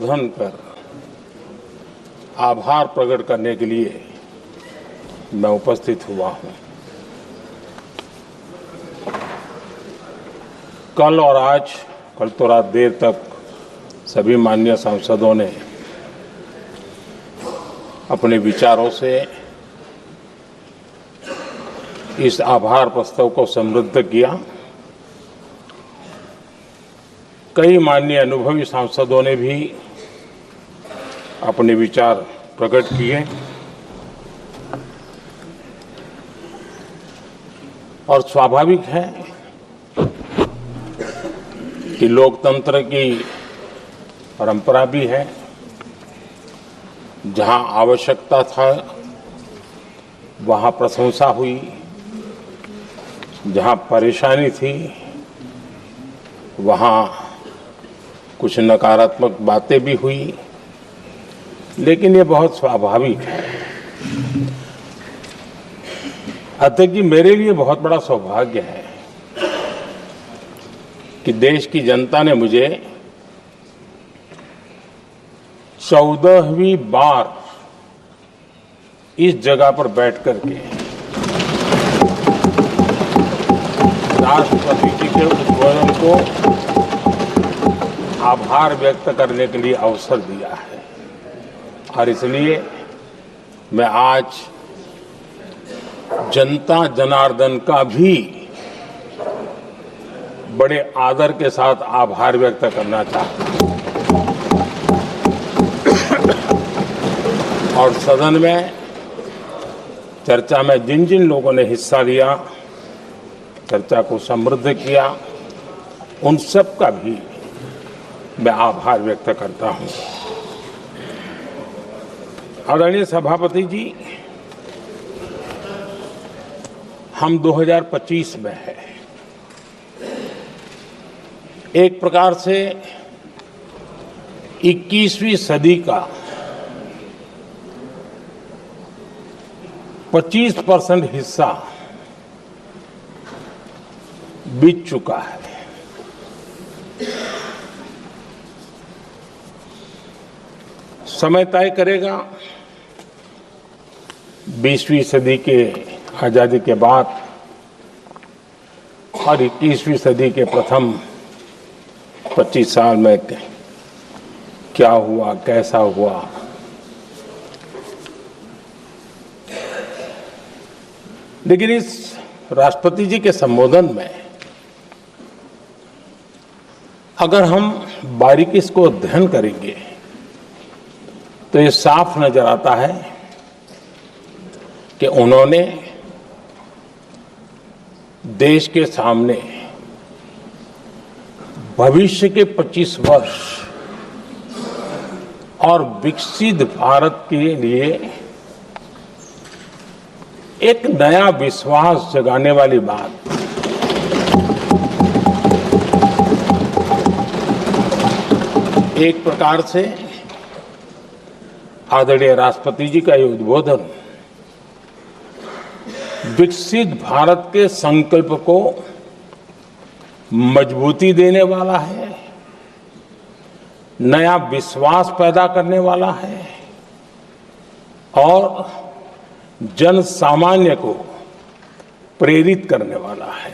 संबोधन कर आभार प्रकट करने के लिए मैं उपस्थित हुआ हूं। कल और आज, कल तो रात देर तक सभी माननीय सांसदों ने अपने विचारों से इस आभार प्रस्ताव को समृद्ध किया। कई माननीय अनुभवी सांसदों ने भी अपने विचार प्रकट किए और स्वाभाविक है कि लोकतंत्र की परंपरा भी है, जहां आवश्यकता था वहां प्रशंसा हुई, जहां परेशानी थी वहां कुछ नकारात्मक बातें भी हुई, लेकिन ये बहुत स्वाभाविक है। अतः कि मेरे लिए बहुत बड़ा सौभाग्य है कि देश की जनता ने मुझे 14वीं बार इस जगह पर बैठ करके राष्ट्रपति जी के उद्बोधन को आभार व्यक्त करने के लिए अवसर दिया है। और इसलिए मैं आज जनता जनार्दन का भी बड़े आदर के साथ आभार व्यक्त करना चाहता हूं। और सदन में चर्चा में जिन जिन लोगों ने हिस्सा लिया, चर्चा को समृद्ध किया, उन सब का भी मैं आभार व्यक्त करता हूं। आदरणीय सभापति जी, हम 2025 में हैं। एक प्रकार से 21वीं सदी का 25% हिस्सा बीत चुका है। समय तय करेगा 20वीं सदी के आजादी के बाद और 21वीं सदी के प्रथम 25 साल में क्या हुआ, कैसा हुआ। लेकिन इस राष्ट्रपति जी के संबोधन में अगर हम बारीकी इसको अध्ययन करेंगे तो ये साफ नजर आता है कि उन्होंने देश के सामने भविष्य के 25 वर्ष और विकसित भारत के लिए एक नया विश्वास जगाने वाली बात, एक प्रकार से आदरणीय राष्ट्रपति जी का ये उद्बोधन विकसित भारत के संकल्प को मजबूती देने वाला है, नया विश्वास पैदा करने वाला है और जन सामान्य को प्रेरित करने वाला है।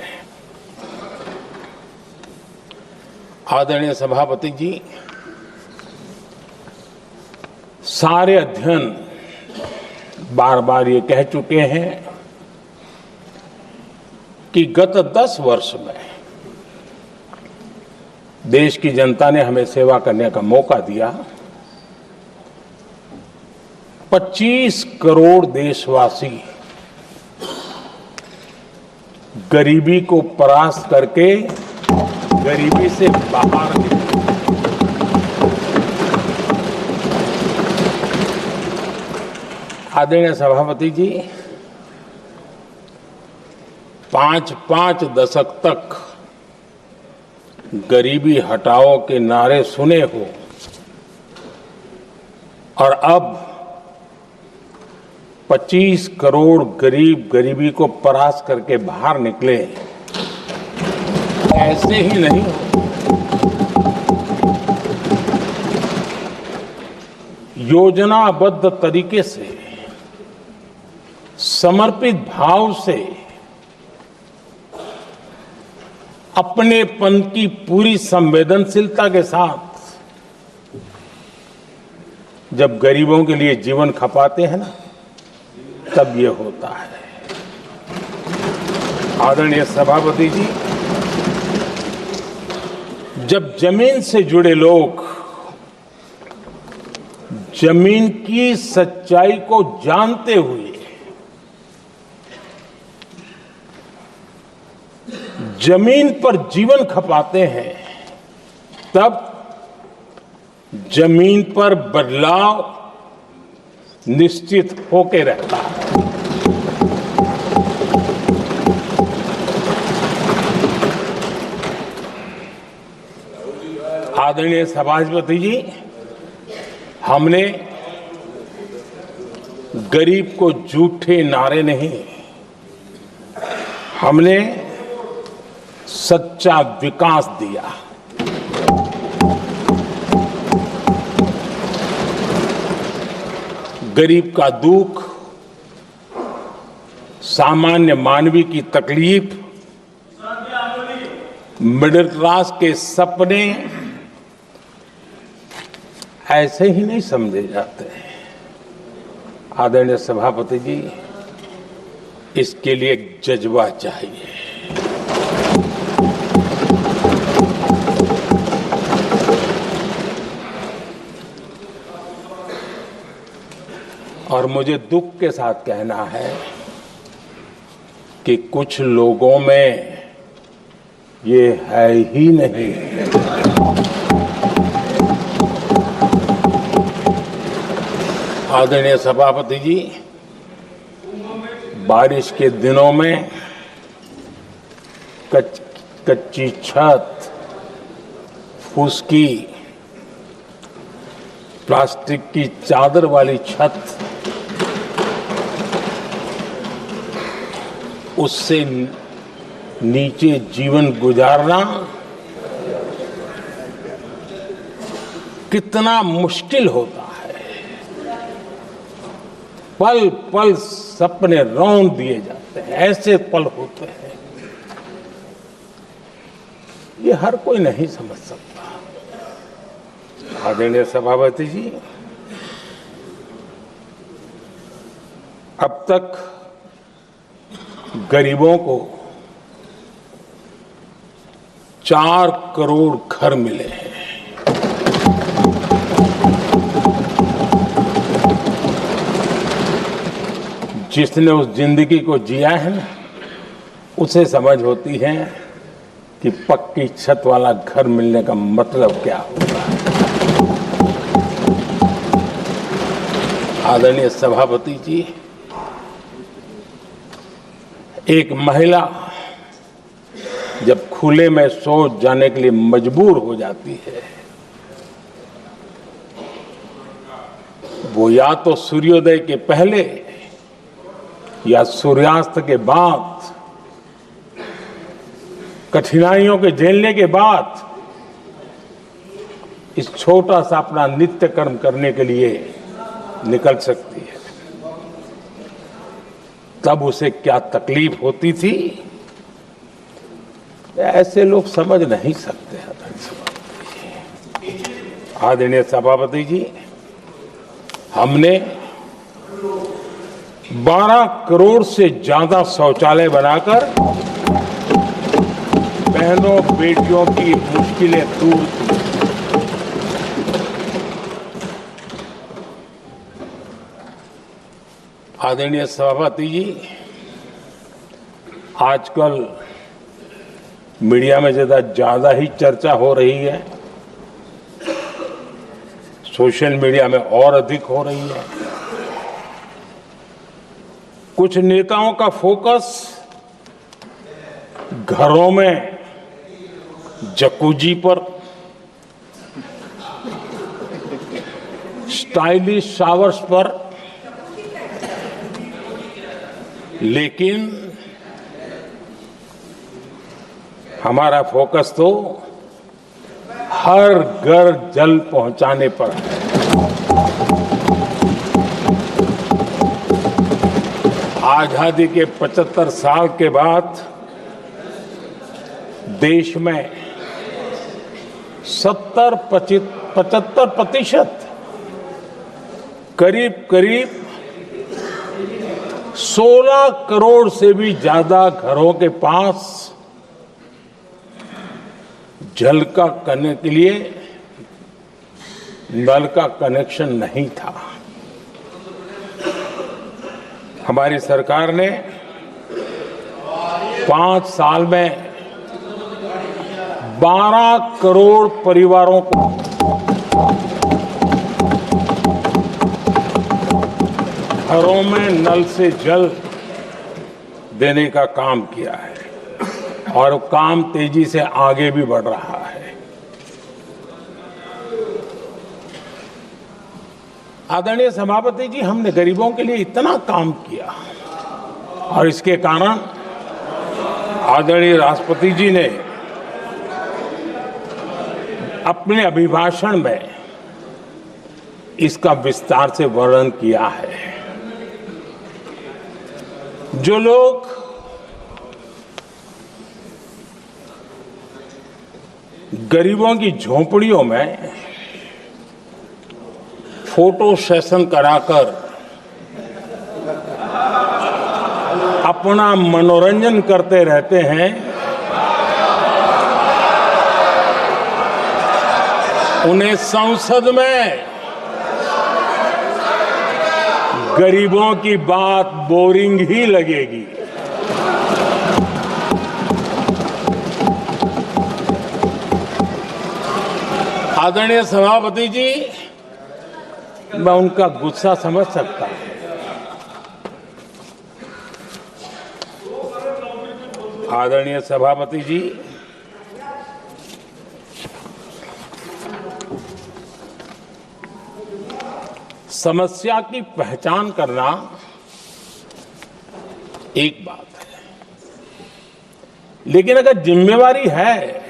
आदरणीय सभापति जी, सारे अध्ययन बार बार ये कह चुके हैं कि गत 10 वर्ष में देश की जनता ने हमें सेवा करने का मौका दिया। 25 करोड़ देशवासी गरीबी को परास्त करके गरीबी से बाहर निकले। आदरणीय सभापति जी, 5 दशक तक गरीबी हटाओ के नारे सुने हो और अब 25 करोड़ गरीब गरीबी को परास्त करके बाहर निकले, ऐसे ही नहीं। योजनाबद्ध तरीके से, समर्पित भाव से, अपनेपन की पूरी संवेदनशीलता के साथ जब गरीबों के लिए जीवन खपाते हैं ना, तब ये होता है। आदरणीय सभापति जी, जब जमीन से जुड़े लोग जमीन की सच्चाई को जानते हुए जमीन पर जीवन खपाते हैं, तब जमीन पर बदलाव निश्चित होके रहता है। आदरणीय सभापति जी, हमने गरीब को झूठे नारे नहीं, हमने सच्चा विकास दिया। गरीब का दुख, सामान्य मानवी की तकलीफ, मिडिल क्लास के सपने ऐसे ही नहीं समझे जाते हैं। आदरणीय सभापति जी, इसके लिए एक जज्बा चाहिए। और मुझे दुख के साथ कहना है कि कुछ लोगों में ये है ही नहीं। आदरणीय सभापति जी, बारिश के दिनों में कच्ची छत, फुसकी, प्लास्टिक की चादर वाली छत, उससे नीचे जीवन गुजारना कितना मुश्किल होता है। पल पल सपने रौंद दिए जाते हैं, ऐसे पल होते हैं, ये हर कोई नहीं समझ सकता। आदरणीय सभापति जी, अब तक गरीबों को 4 करोड़ घर मिले हैं। जिसने उस जिंदगी को जिया है ना, उसे समझ होती है कि पक्की छत वाला घर मिलने का मतलब क्या होता है। आदरणीय सभापति जी, एक महिला जब खुले में शौच जाने के लिए मजबूर हो जाती है, वो या तो सूर्योदय के पहले या सूर्यास्त के बाद, कठिनाइयों के झेलने के बाद इस छोटा सा अपना नित्य कर्म करने के लिए निकल सकती है। तब उसे क्या तकलीफ होती थी, ऐसे लोग समझ नहीं सकते। आदरणीय सभापति जी, हमने 12 करोड़ से ज्यादा शौचालय बनाकर बहनों बेटियों की मुश्किलें दूर की। आदरणीय सभापति जी, आजकल मीडिया में ज्यादा ही चर्चा हो रही है, सोशल मीडिया में और अधिक हो रही है। कुछ नेताओं का फोकस घरों में जकूजी पर, स्टाइलिश शावर्स पर, लेकिन हमारा फोकस तो हर घर जल पहुंचाने पर है। आजादी के 75 साल के बाद देश में 75% करीब 16 करोड़ से भी ज्यादा घरों के पास जल का करने के लिए नल का कनेक्शन नहीं था। हमारी सरकार ने 5 साल में 12 करोड़ परिवारों को घरों में नल से जल देने का काम किया है और काम तेजी से आगे भी बढ़ रहा है। आदरणीय सभापति जी, हमने गरीबों के लिए इतना काम किया और इसके कारण आदरणीय राष्ट्रपति जी ने अपने अभिभाषण में इसका विस्तार से वर्णन किया है। जो लोग गरीबों की झोपड़ियों में फोटो सेशन कराकर अपना मनोरंजन करते रहते हैं, उन्हें संसद में गरीबों की बात बोरिंग ही लगेगी। आदरणीय सभापति जी, मैं उनका गुस्सा समझ सकता हूं। आदरणीय सभापति जी, समस्या की पहचान करना एक बात है, लेकिन अगर जिम्मेवारी है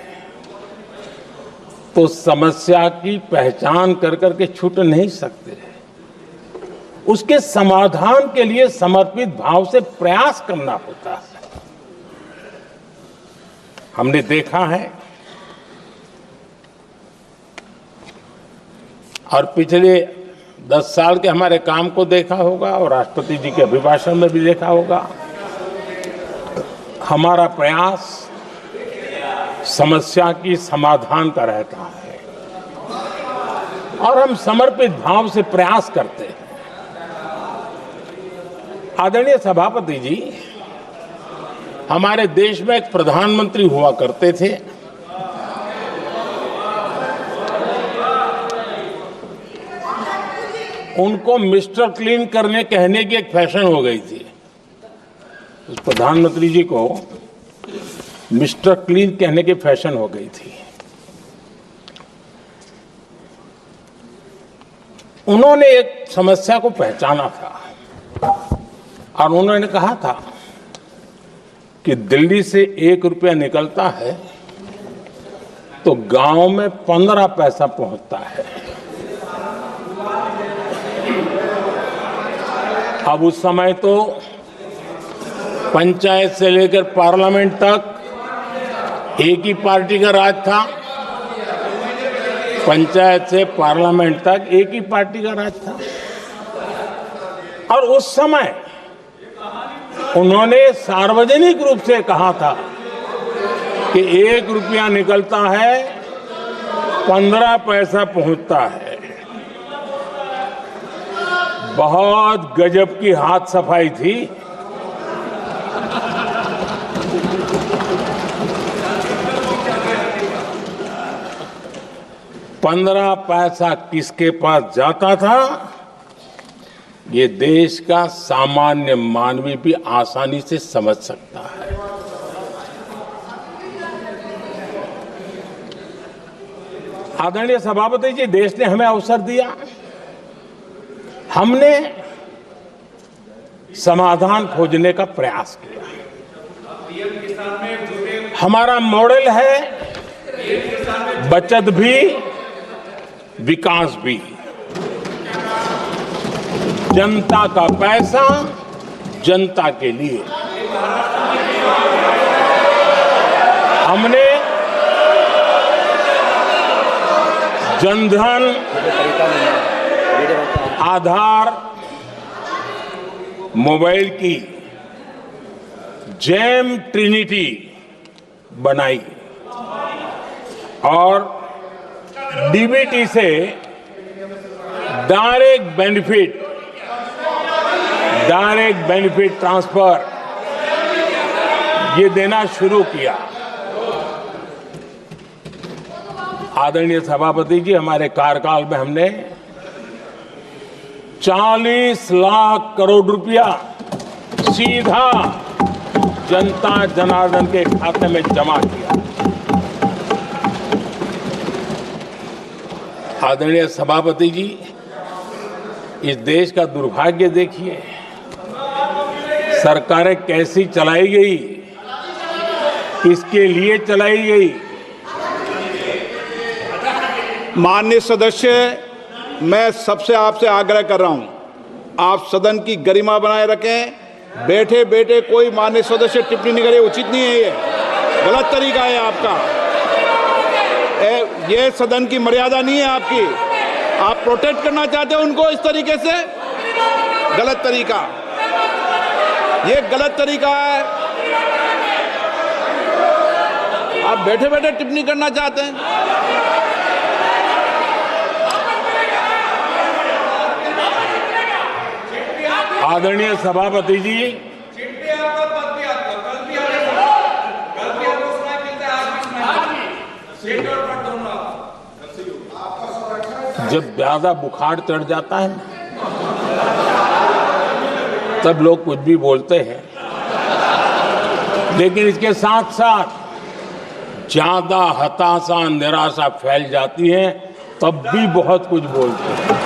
तो समस्या की पहचान कर करके छूट नहीं सकते। उसके समाधान के लिए समर्पित भाव से प्रयास करना होता है। हमने देखा है और पिछले 10 साल के हमारे काम को देखा होगा और राष्ट्रपति जी के अभिभाषण में भी देखा होगा। हमारा प्रयास समस्या की समाधान का रहता है और हम समर्पित भाव से प्रयास करते हैं। आदरणीय सभापति जी, हमारे देश में एक प्रधानमंत्री हुआ करते थे। उनको मिस्टर क्लीन करने कहने की एक फैशन हो गई थी। उस प्रधानमंत्री जी को मिस्टर क्लीन कहने की फैशन हो गई थी। उन्होंने एक समस्या को पहचाना था और उन्होंने कहा था कि दिल्ली से 1 रुपया निकलता है तो गांव में 15 पैसा पहुंचता है। अब उस समय तो पंचायत से लेकर पार्लियामेंट तक एक ही पार्टी का राज था। पंचायत से पार्लियामेंट तक एक ही पार्टी का राज था और उस समय उन्होंने सार्वजनिक रूप से कहा था कि 1 रुपया निकलता है 15 पैसा पहुंचता है। बहुत गजब की हाथ सफाई थी। पंद्रह पैसा किसके पास जाता था, ये देश का सामान्य मानवी भी आसानी से समझ सकता है। आदरणीय सभापति जी, देश ने हमें अवसर दिया, हमने समाधान खोजने का प्रयास किया। हमारा मॉडल है बचत भी विकास भी। जनता का पैसा जनता के लिए। हमने जनधन, आधार, मोबाइल की जेम ट्रिनिटी बनाई और डीबीटी से डायरेक्ट बेनिफिट ट्रांसफर ये देना शुरू किया। आदरणीय सभापति जी, हमारे कार्यकाल में हमने 40 लाख करोड़ रुपया सीधा जनता जनार्दन के खाते में जमा किया। आदरणीय सभापति जी, इस देश का दुर्भाग्य देखिए, सरकारें कैसी चलाई गई, किसके लिए चलाई गई। माननीय सदस्य, मैं सबसे आपसे आग्रह कर रहा हूं, आप सदन की गरिमा बनाए रखें। बैठे बैठे कोई माननीय सदस्य टिप्पणी नहीं करे, उचित नहीं है, ये गलत तरीका है आपका। ये सदन की मर्यादा नहीं है आपकी। आप प्रोटेक्ट करना चाहते हो उनको इस तरीके से, गलत तरीका, ये गलत तरीका है। आप बैठे बैठे टिप्पणी करना चाहते हैं। आदरणीय सभापति जी, जब ज्यादा बुखार चढ़ जाता है तब लोग कुछ भी बोलते हैं, लेकिन इसके साथ साथ ज्यादा हताशा निराशा फैल जाती है तब भी बहुत कुछ बोलते हैं।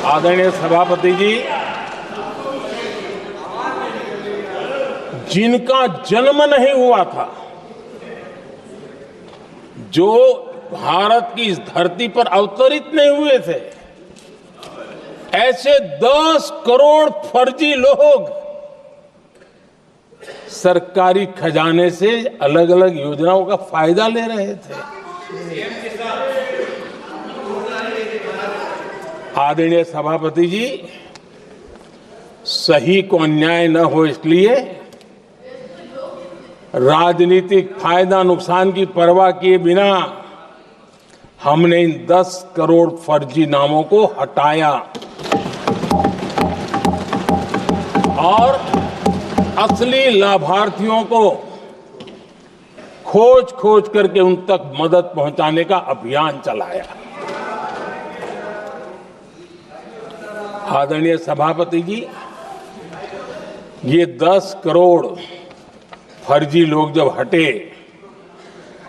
आदरणीय सभापति जी, जिनका जन्म नहीं हुआ था, जो भारत की इस धरती पर अवतरित नहीं हुए थे, ऐसे 10 करोड़ फर्जी लोग सरकारी खजाने से अलग अलग योजनाओं का फायदा ले रहे थे। आदरणीय सभापति जी, सही को अन्याय न हो इसलिए राजनीतिक फायदा नुकसान की परवाह किए बिना हमने इन 10 करोड़ फर्जी नामों को हटाया और असली लाभार्थियों को खोज खोज करके उन तक मदद पहुंचाने का अभियान चलाया। आदरणीय सभापति जी, ये 10 करोड़ फर्जी लोग जब हटे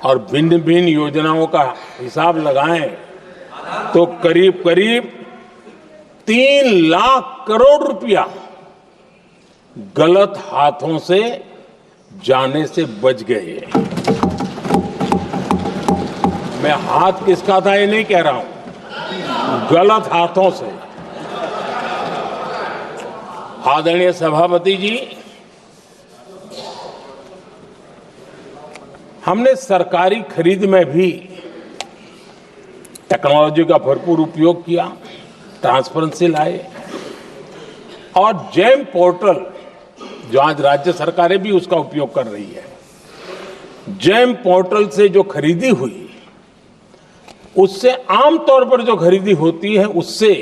और भिन्न भिन्न योजनाओं का हिसाब लगाएं तो करीब करीब 3 लाख करोड़ रुपया गलत हाथों से जाने से बच गए। मैं हाथ किसका था ये नहीं कह रहा हूं, गलत हाथों से। आदरणीय सभापति जी, हमने सरकारी खरीद में भी टेक्नोलॉजी का भरपूर उपयोग किया, ट्रांसपेरेंसी लाए और जेम पोर्टल, जो आज राज्य सरकारें भी उसका उपयोग कर रही है, जेम पोर्टल से जो खरीदी हुई, उससे आमतौर पर जो खरीदी होती है उससे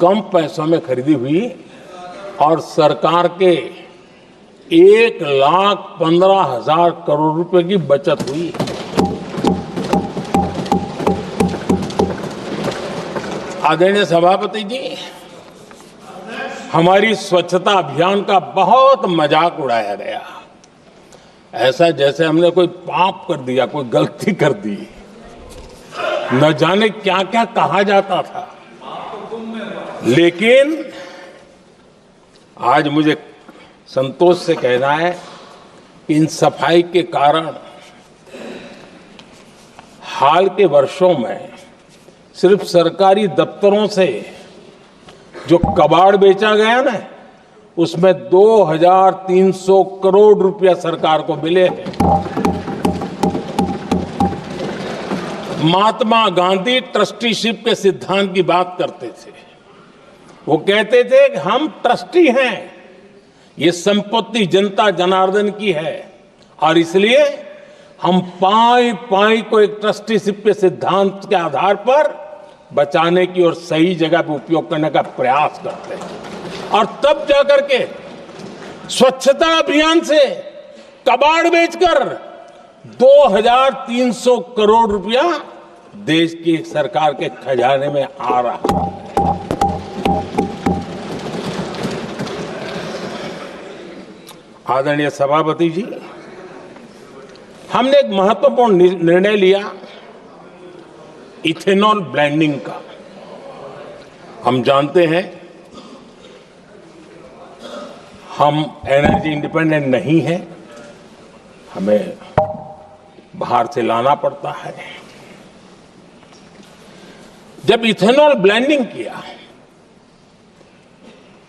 कम पैसों में खरीदी हुई और सरकार के 1,15,000 करोड़ रुपए की बचत हुई। आदरणीय सभापति जी, हमारी स्वच्छता अभियान का बहुत मजाक उड़ाया गया, ऐसा जैसे हमने कोई पाप कर दिया, कोई गलती कर दी, न जाने क्या क्या कहा जाता था। लेकिन आज मुझे संतोष से कहना है कि इन सफाई के कारण हाल के वर्षों में सिर्फ सरकारी दफ्तरों से जो कबाड़ बेचा गया ना, उसमें 2300 करोड़ रुपया सरकार को मिले हैं। महात्मा गांधी ट्रस्टीशिप के सिद्धांत की बात करते थे। वो कहते थे कि हम ट्रस्टी हैं, ये संपत्ति जनता जनार्दन की है और इसलिए हम पाई पाई को एक ट्रस्टीशिप के सिद्धांत के आधार पर बचाने की और सही जगह पर उपयोग करने का प्रयास करते हैं। और तब जाकर के स्वच्छता अभियान से कबाड़ बेचकर 2300 करोड़ रुपया देश की सरकार के खजाने में आ रहा है। आदरणीय सभापति जी, हमने एक महत्वपूर्ण निर्णय लिया इथेनॉल ब्लेंडिंग का। हम जानते हैं हम एनर्जी इंडिपेंडेंट नहीं है, हमें बाहर से लाना पड़ता है। जब इथेनॉल ब्लेंडिंग किया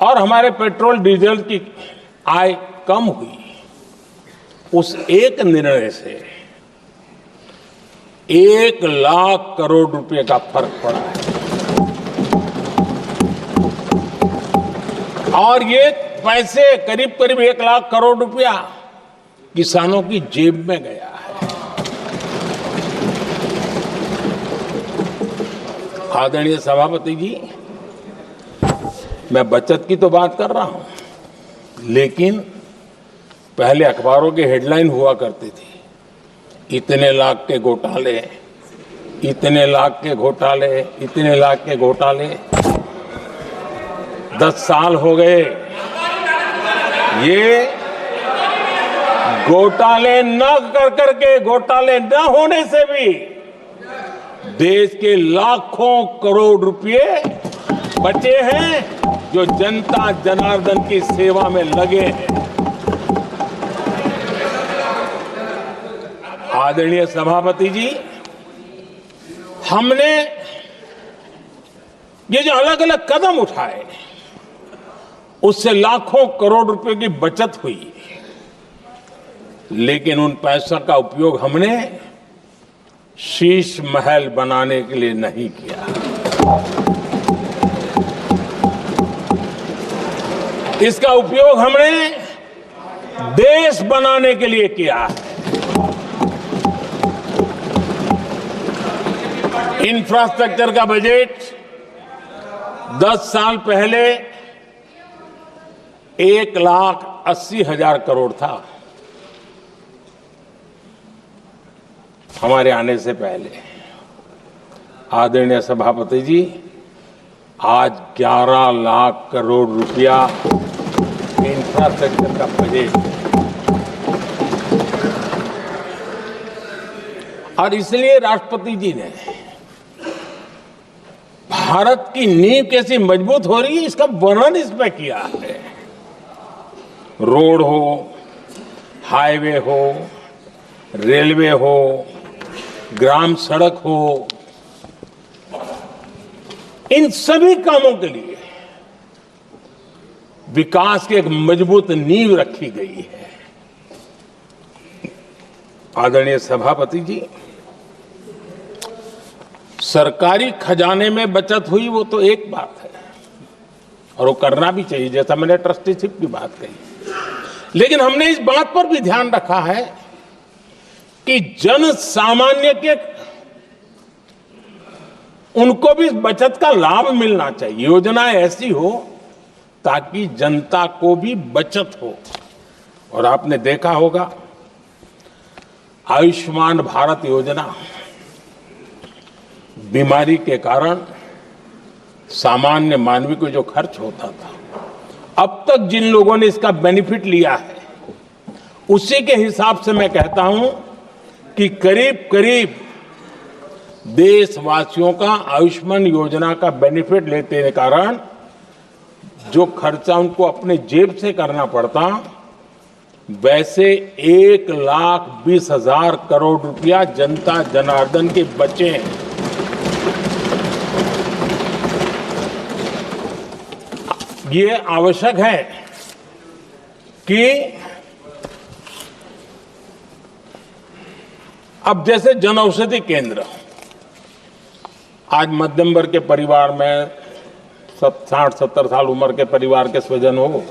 और हमारे पेट्रोल डीजल की आय कम हुई, उस एक निर्णय से 1 लाख करोड़ रुपए का फर्क पड़ा है। और ये पैसे करीब करीब 1 लाख करोड़ रुपया किसानों की जेब में गया है। आदरणीय सभापति जी, मैं बचत की तो बात कर रहा हूं, लेकिन पहले अखबारों की हेडलाइन हुआ करती थी, इतने लाख के घोटाले, इतने लाख के घोटाले, इतने लाख के घोटाले। 10 साल हो गए, ये घोटाले न कर करके, घोटाले न होने से भी देश के लाखों करोड़ रुपए बचे हैं जो जनता जनार्दन की सेवा में लगे हैं। आदरणीय सभापति जी, हमने ये जो अलग अलग कदम उठाए, उससे लाखों करोड़ रुपए की बचत हुई, लेकिन उन पैसों का उपयोग हमने शीश महल बनाने के लिए नहीं किया। इसका उपयोग हमने देश बनाने के लिए किया है। इंफ्रास्ट्रक्चर का बजट 10 साल पहले 1,80,000 करोड़ था, हमारे आने से पहले। आदरणीय सभापति जी, आज 11 लाख करोड़ रुपया इंफ्रास्ट्रक्चर का बजट, और इसलिए राष्ट्रपति जी ने भारत की नींव कैसी मजबूत हो रही है इसका वर्णन इसमें किया है। रोड हो, हाईवे हो, रेलवे हो, ग्राम सड़क हो, इन सभी कामों के लिए विकास की एक मजबूत नींव रखी गई है। आदरणीय सभापति जी, सरकारी खजाने में बचत हुई वो तो एक बात है और वो करना भी चाहिए, जैसा मैंने ट्रस्टीशिप की बात कही, लेकिन हमने इस बात पर भी ध्यान रखा है कि जन सामान्य के उनको भी बचत का लाभ मिलना चाहिए। योजना ऐसी हो ताकि जनता को भी बचत हो। और आपने देखा होगा आयुष्मान भारत योजना, बीमारी के कारण सामान्य मानवी को जो खर्च होता था, अब तक जिन लोगों ने इसका बेनिफिट लिया है, उसी के हिसाब से मैं कहता हूं कि करीब करीब देशवासियों का आयुष्मान योजना का बेनिफिट लेते के कारण जो खर्चा उनको अपने जेब से करना पड़ता, वैसे 1,20,000 करोड़ रुपया जनता जनार्दन के बचे हैं। ये आवश्यक है कि अब जैसे जन औषधि केंद्र, आज मध्यम वर्ग के परिवार में 60-70 साल उम्र के परिवार के स्वजन हो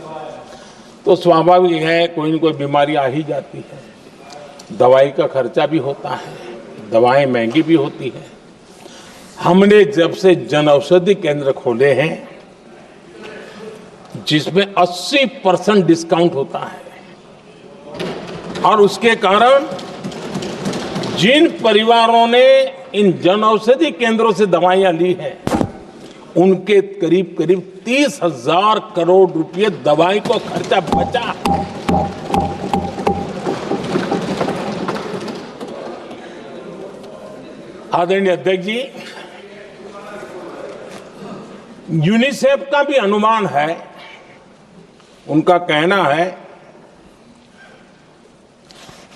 तो स्वाभाविक है कोई न कोई बीमारी आ ही जाती है, दवाई का खर्चा भी होता है, दवाएं महंगी भी होती है। हमने जब से जन औषधि केंद्र खोले हैं जिसमें 80% डिस्काउंट होता है, और उसके कारण जिन परिवारों ने इन जन औषधि केंद्रों से दवाइयां ली हैं उनके करीब करीब 30,000 करोड़ रुपए दवाई को खर्चा बचा। आदरणीय अध्यक्ष जी, यूनिसेफ का भी अनुमान है, उनका कहना है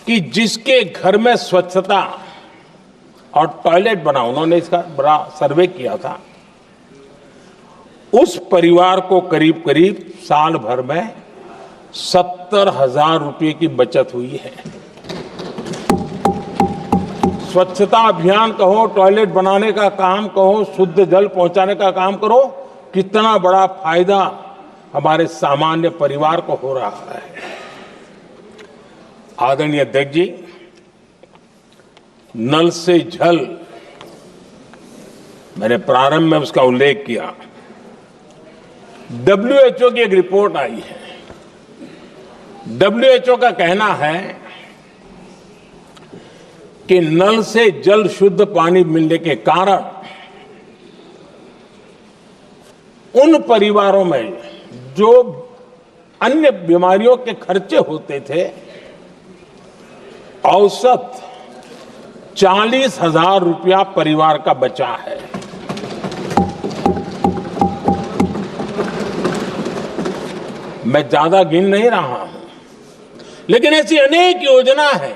कि जिसके घर में स्वच्छता और टॉयलेट बना, उन्होंने इसका बड़ा सर्वे किया था, उस परिवार को करीब करीब साल भर में 70,000 रुपए की बचत हुई है। स्वच्छता अभियान कहो, टॉयलेट बनाने का काम कहो, शुद्ध जल पहुंचाने का काम करो, कितना बड़ा फायदा हमारे सामान्य परिवार को हो रहा है। आदरणीय अध्यक्ष जी, नल से जल, मैंने प्रारंभ में उसका उल्लेख किया। WHO की एक रिपोर्ट आई है। WHO का कहना है कि नल से जल शुद्ध पानी मिलने के कारण उन परिवारों में जो अन्य बीमारियों के खर्चे होते थे, औसत 40,000 रुपया परिवार का बचा है। मैं ज्यादा गिन नहीं रहा हूं, लेकिन ऐसी अनेक योजना है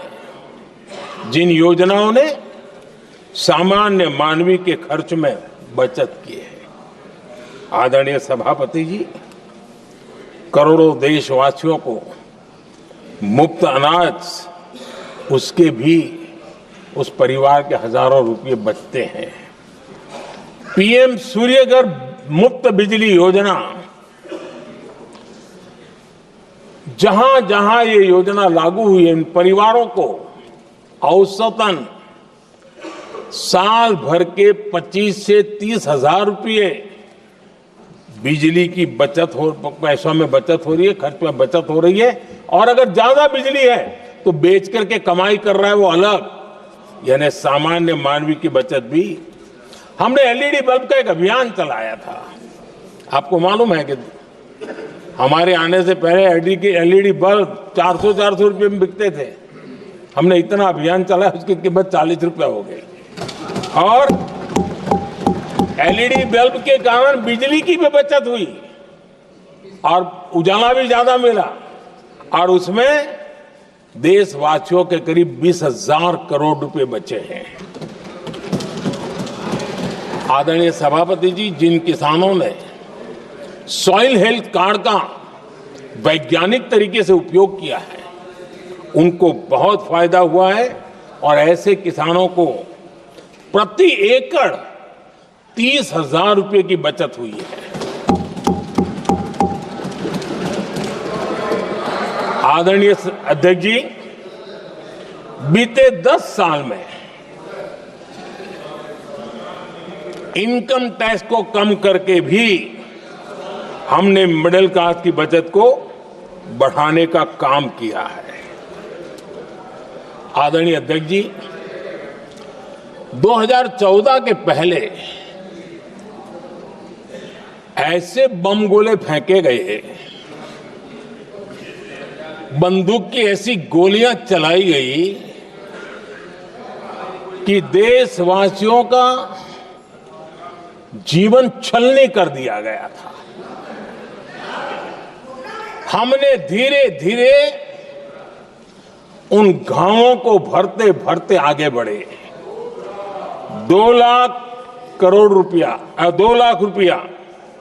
जिन योजनाओं ने सामान्य मानवीय के खर्च में बचत की है। आदरणीय सभापति जी, करोड़ों देशवासियों को मुफ्त अनाज, उसके भी उस परिवार के हजारों रुपये बचते हैं। PM सूर्यघर मुफ्त बिजली योजना, जहां जहां ये योजना लागू हुई है, इन परिवारों को औसतन साल भर के 25 से 30,000 रुपये बिजली की बचत हो, पैसों में बचत हो रही है, खर्च में बचत हो रही है। और अगर ज्यादा बिजली है तो बेच करके कमाई कर रहा है वो अलग, यानी सामान्य मानवीय की बचत भी। हमने LED बल्ब का एक अभियान चलाया था। आपको मालूम है कि हमारे आने से पहले LED बल्ब 400 रुपये में बिकते थे। हमने इतना अभियान चलाया, उसकी कीमत 40 रुपया हो गई। और LED बल्ब के कारण बिजली की भी बचत हुई और उजाला भी ज्यादा मिला, और उसमें देशवासियों के करीब 20,000 करोड़ रुपए बचे हैं। आदरणीय सभापति जी, जिन किसानों ने सॉइल हेल्थ कार्ड का वैज्ञानिक तरीके से उपयोग किया है, उनको बहुत फायदा हुआ है, और ऐसे किसानों को प्रति एकड़ 30,000 रुपए की बचत हुई है। आदरणीय अध्यक्ष जी, बीते 10 साल में इनकम टैक्स को कम करके भी हमने मिडिल क्लास की बचत को बढ़ाने का काम किया है। आदरणीय अध्यक्ष जी, 2014 के पहले ऐसे बम गोले फेंके गए, बंदूक की ऐसी गोलियां चलाई गई कि देशवासियों का जीवन छलनी कर दिया गया था। हमने धीरे धीरे उन घावों को भरते भरते आगे बढ़े। 2 लाख रुपया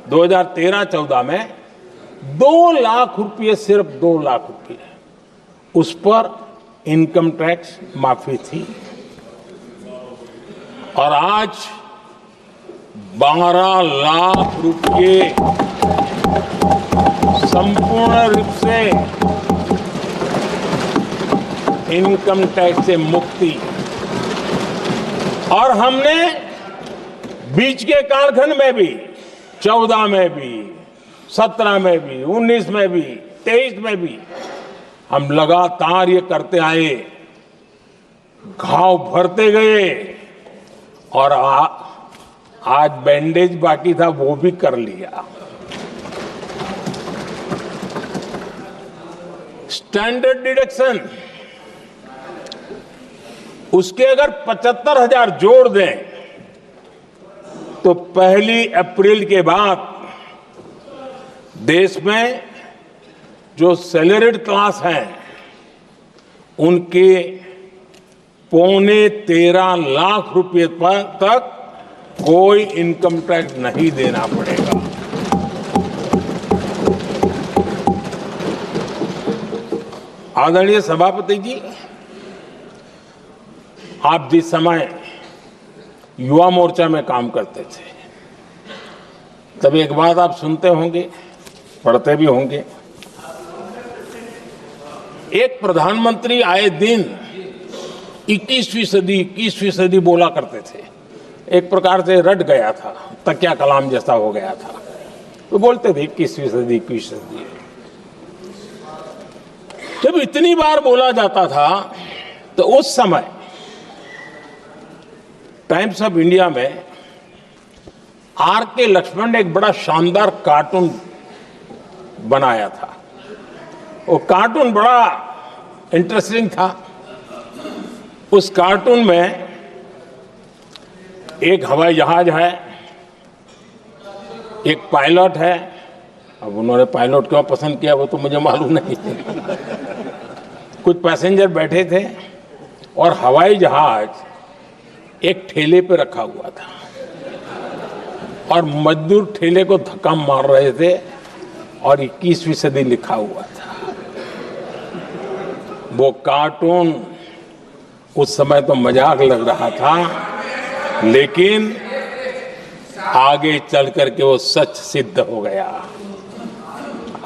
2013-14 में 2 लाख रुपये, सिर्फ 2 लाख रुपये, उस पर इनकम टैक्स माफी थी। और आज 12 लाख रुपये संपूर्ण रूप से इनकम टैक्स से मुक्ति। और हमने बीच के कालखंड में भी, 14 में भी, 17 में भी, 19 में भी, 23 में भी हम लगातार ये करते आए, घाव भरते गए और आज बैंडेज बाकी था वो भी कर लिया। स्टैंडर्ड डिडक्शन, उसके अगर 75,000 जोड़ दें तो 1 अप्रैल के बाद देश में जो सैलरीड क्लास है उनके 13.25 लाख रुपए पर तक कोई इनकम टैक्स नहीं देना पड़ेगा। आदरणीय सभापति जी, आप जिस समय युवा मोर्चा में काम करते थे तब एक बात आप सुनते होंगे, पढ़ते भी होंगे, एक प्रधानमंत्री आए दिन 21वीं सदी बोला करते थे। एक प्रकार से रट गया था, तकिया कलाम जैसा हो गया था, तो बोलते थे 21वीं सदी। जब इतनी बार बोला जाता था तो उस समय टाइम्स ऑफ इंडिया में R.K. लक्ष्मण ने एक बड़ा शानदार कार्टून बनाया था। वो कार्टून बड़ा इंटरेस्टिंग था। उस कार्टून में एक हवाई जहाज है, एक पायलट है। अब उन्होंने पायलट क्यों पसंद किया वो तो मुझे मालूम नहीं। कुछ पैसेंजर बैठे थे और हवाई जहाज एक ठेले पे रखा हुआ था और मजदूर ठेले को धक्का मार रहे थे और 21वीं सदी लिखा हुआ था। वो कार्टून उस समय तो मजाक लग रहा था, लेकिन आगे चल करके वो सच सिद्ध हो गया।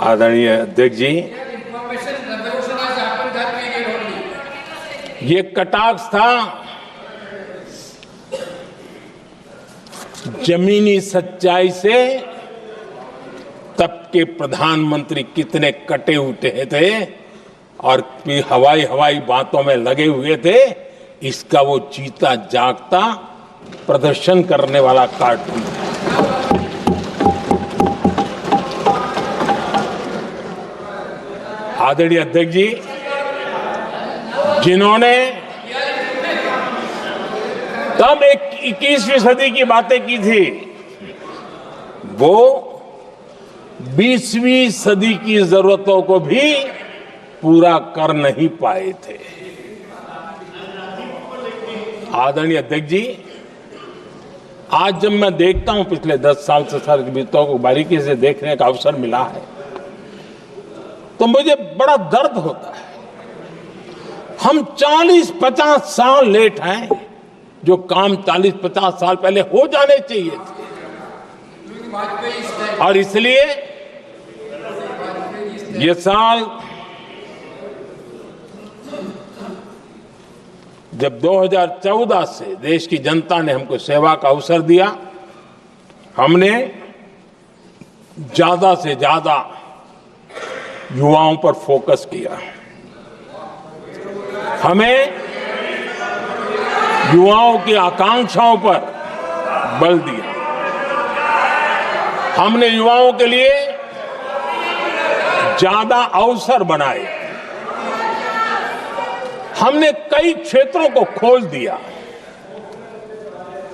आदरणीय अध्यक्ष जी, ये कटाक्ष था जमीनी सच्चाई से। तब के प्रधानमंत्री कितने कटे उठे थे और हवाई बातों में लगे हुए थे, इसका वो जीता जागता प्रदर्शन करने वाला कार्टून है। आदरणीय अध्यक्ष जी, जिन्होंने तब 21वीं सदी की बातें की थी, वो 20वीं सदी की जरूरतों को भी पूरा कर नहीं पाए थे। आदरणीय अध्यक्ष जी, आज जब मैं देखता हूं, पिछले 10 साल से सारी बीतों को बारीकी से देखने का अवसर मिला है, तो मुझे बड़ा दर्द होता है। हम 40-50 साल लेट हैं, जो काम 40-50 साल पहले हो जाने चाहिए थे। और इसलिए ये साल जब 2014 से देश की जनता ने हमको सेवा का अवसर दिया, हमने ज्यादा से ज्यादा युवाओं पर फोकस किया। हमें युवाओं की आकांक्षाओं पर बल दिया। हमने युवाओं के लिए ज्यादा अवसर बनाए। हमने कई क्षेत्रों को खोल दिया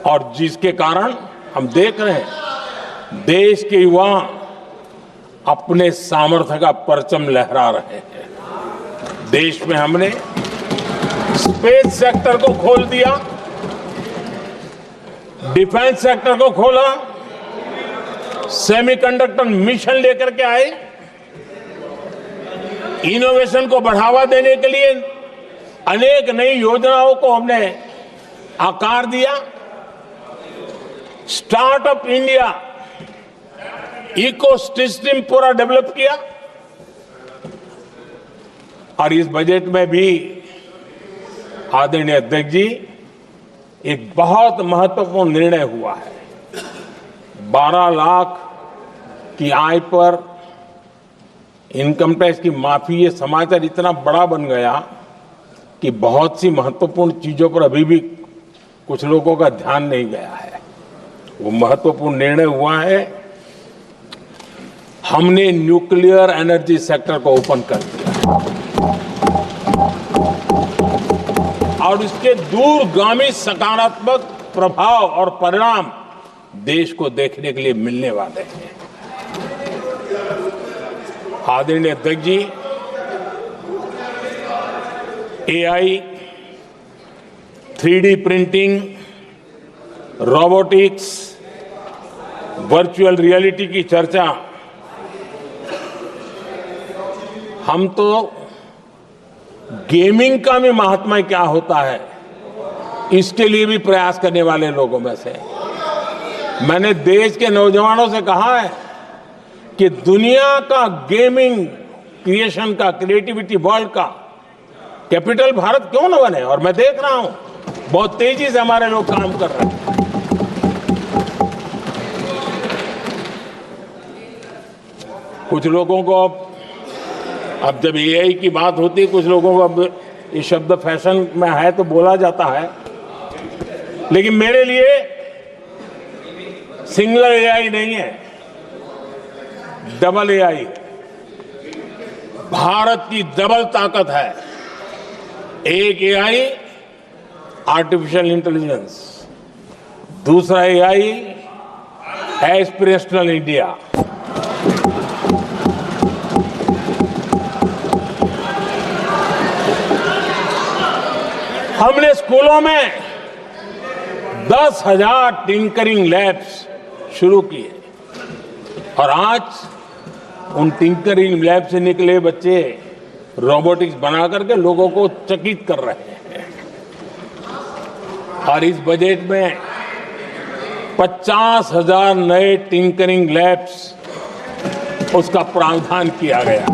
और जिसके कारण हम देख रहे हैं देश के युवा अपने सामर्थ्य का परचम लहरा रहे हैं। देश में हमने स्पेस सेक्टर को खोल दिया, डिफेंस सेक्टर को खोला, सेमीकंडक्टर मिशन लेकर के आए इनोवेशन को बढ़ावा देने के लिए अनेक नई योजनाओं को हमने आकार दिया। स्टार्टअप इंडिया इकोसिस्टम पूरा डेवलप किया। और इस बजट में भी आदरणीय अध्यक्ष जी एक बहुत महत्वपूर्ण निर्णय हुआ है। 12 लाख की आय पर इनकम टैक्स की माफी, ये समाचार इतना बड़ा बन गया कि बहुत सी महत्वपूर्ण चीजों पर अभी भी कुछ लोगों का ध्यान नहीं गया है। वो महत्वपूर्ण निर्णय हुआ है। हमने न्यूक्लियर एनर्जी सेक्टर को ओपन कर दिया और इसके दूरगामी सकारात्मक प्रभाव और परिणाम देश को देखने के लिए मिलने वाले हैं। आदरणीय अध्यक्ष जी, AI, 3D printing, robotics, virtual reality की चर्चा हम तो गेमिंग का भी महात्मा क्या होता है इसके लिए भी प्रयास करने वाले लोगों में से। मैंने देश के नौजवानों से कहा है कि दुनिया का गेमिंग क्रिएशन का, क्रिएटिविटी वर्ल्ड का कैपिटल भारत क्यों न बने। और मैं देख रहा हूं बहुत तेजी से हमारे लोग काम कर रहे हैं। कुछ लोगों को अब जब एआई की बात होती है, कुछ लोगों को अब ये शब्द फैशन में है तो बोला जाता है, लेकिन मेरे लिए सिंगल एआई नहीं है, डबल एआई। भारत की डबल ताकत है। एक एआई आर्टिफिशियल इंटेलिजेंस, दूसरा एआई एस्पिरेशनल इंडिया। हमने स्कूलों में 10,000 टिंकरिंग लैब्स शुरू किए और आज उन टिंकरिंग लैब से निकले बच्चे रोबोटिक्स बना करके लोगों को चकित कर रहे हैं। और इस बजट में 50,000 नए टिंकरिंग लैब्स उसका प्रावधान किया गया।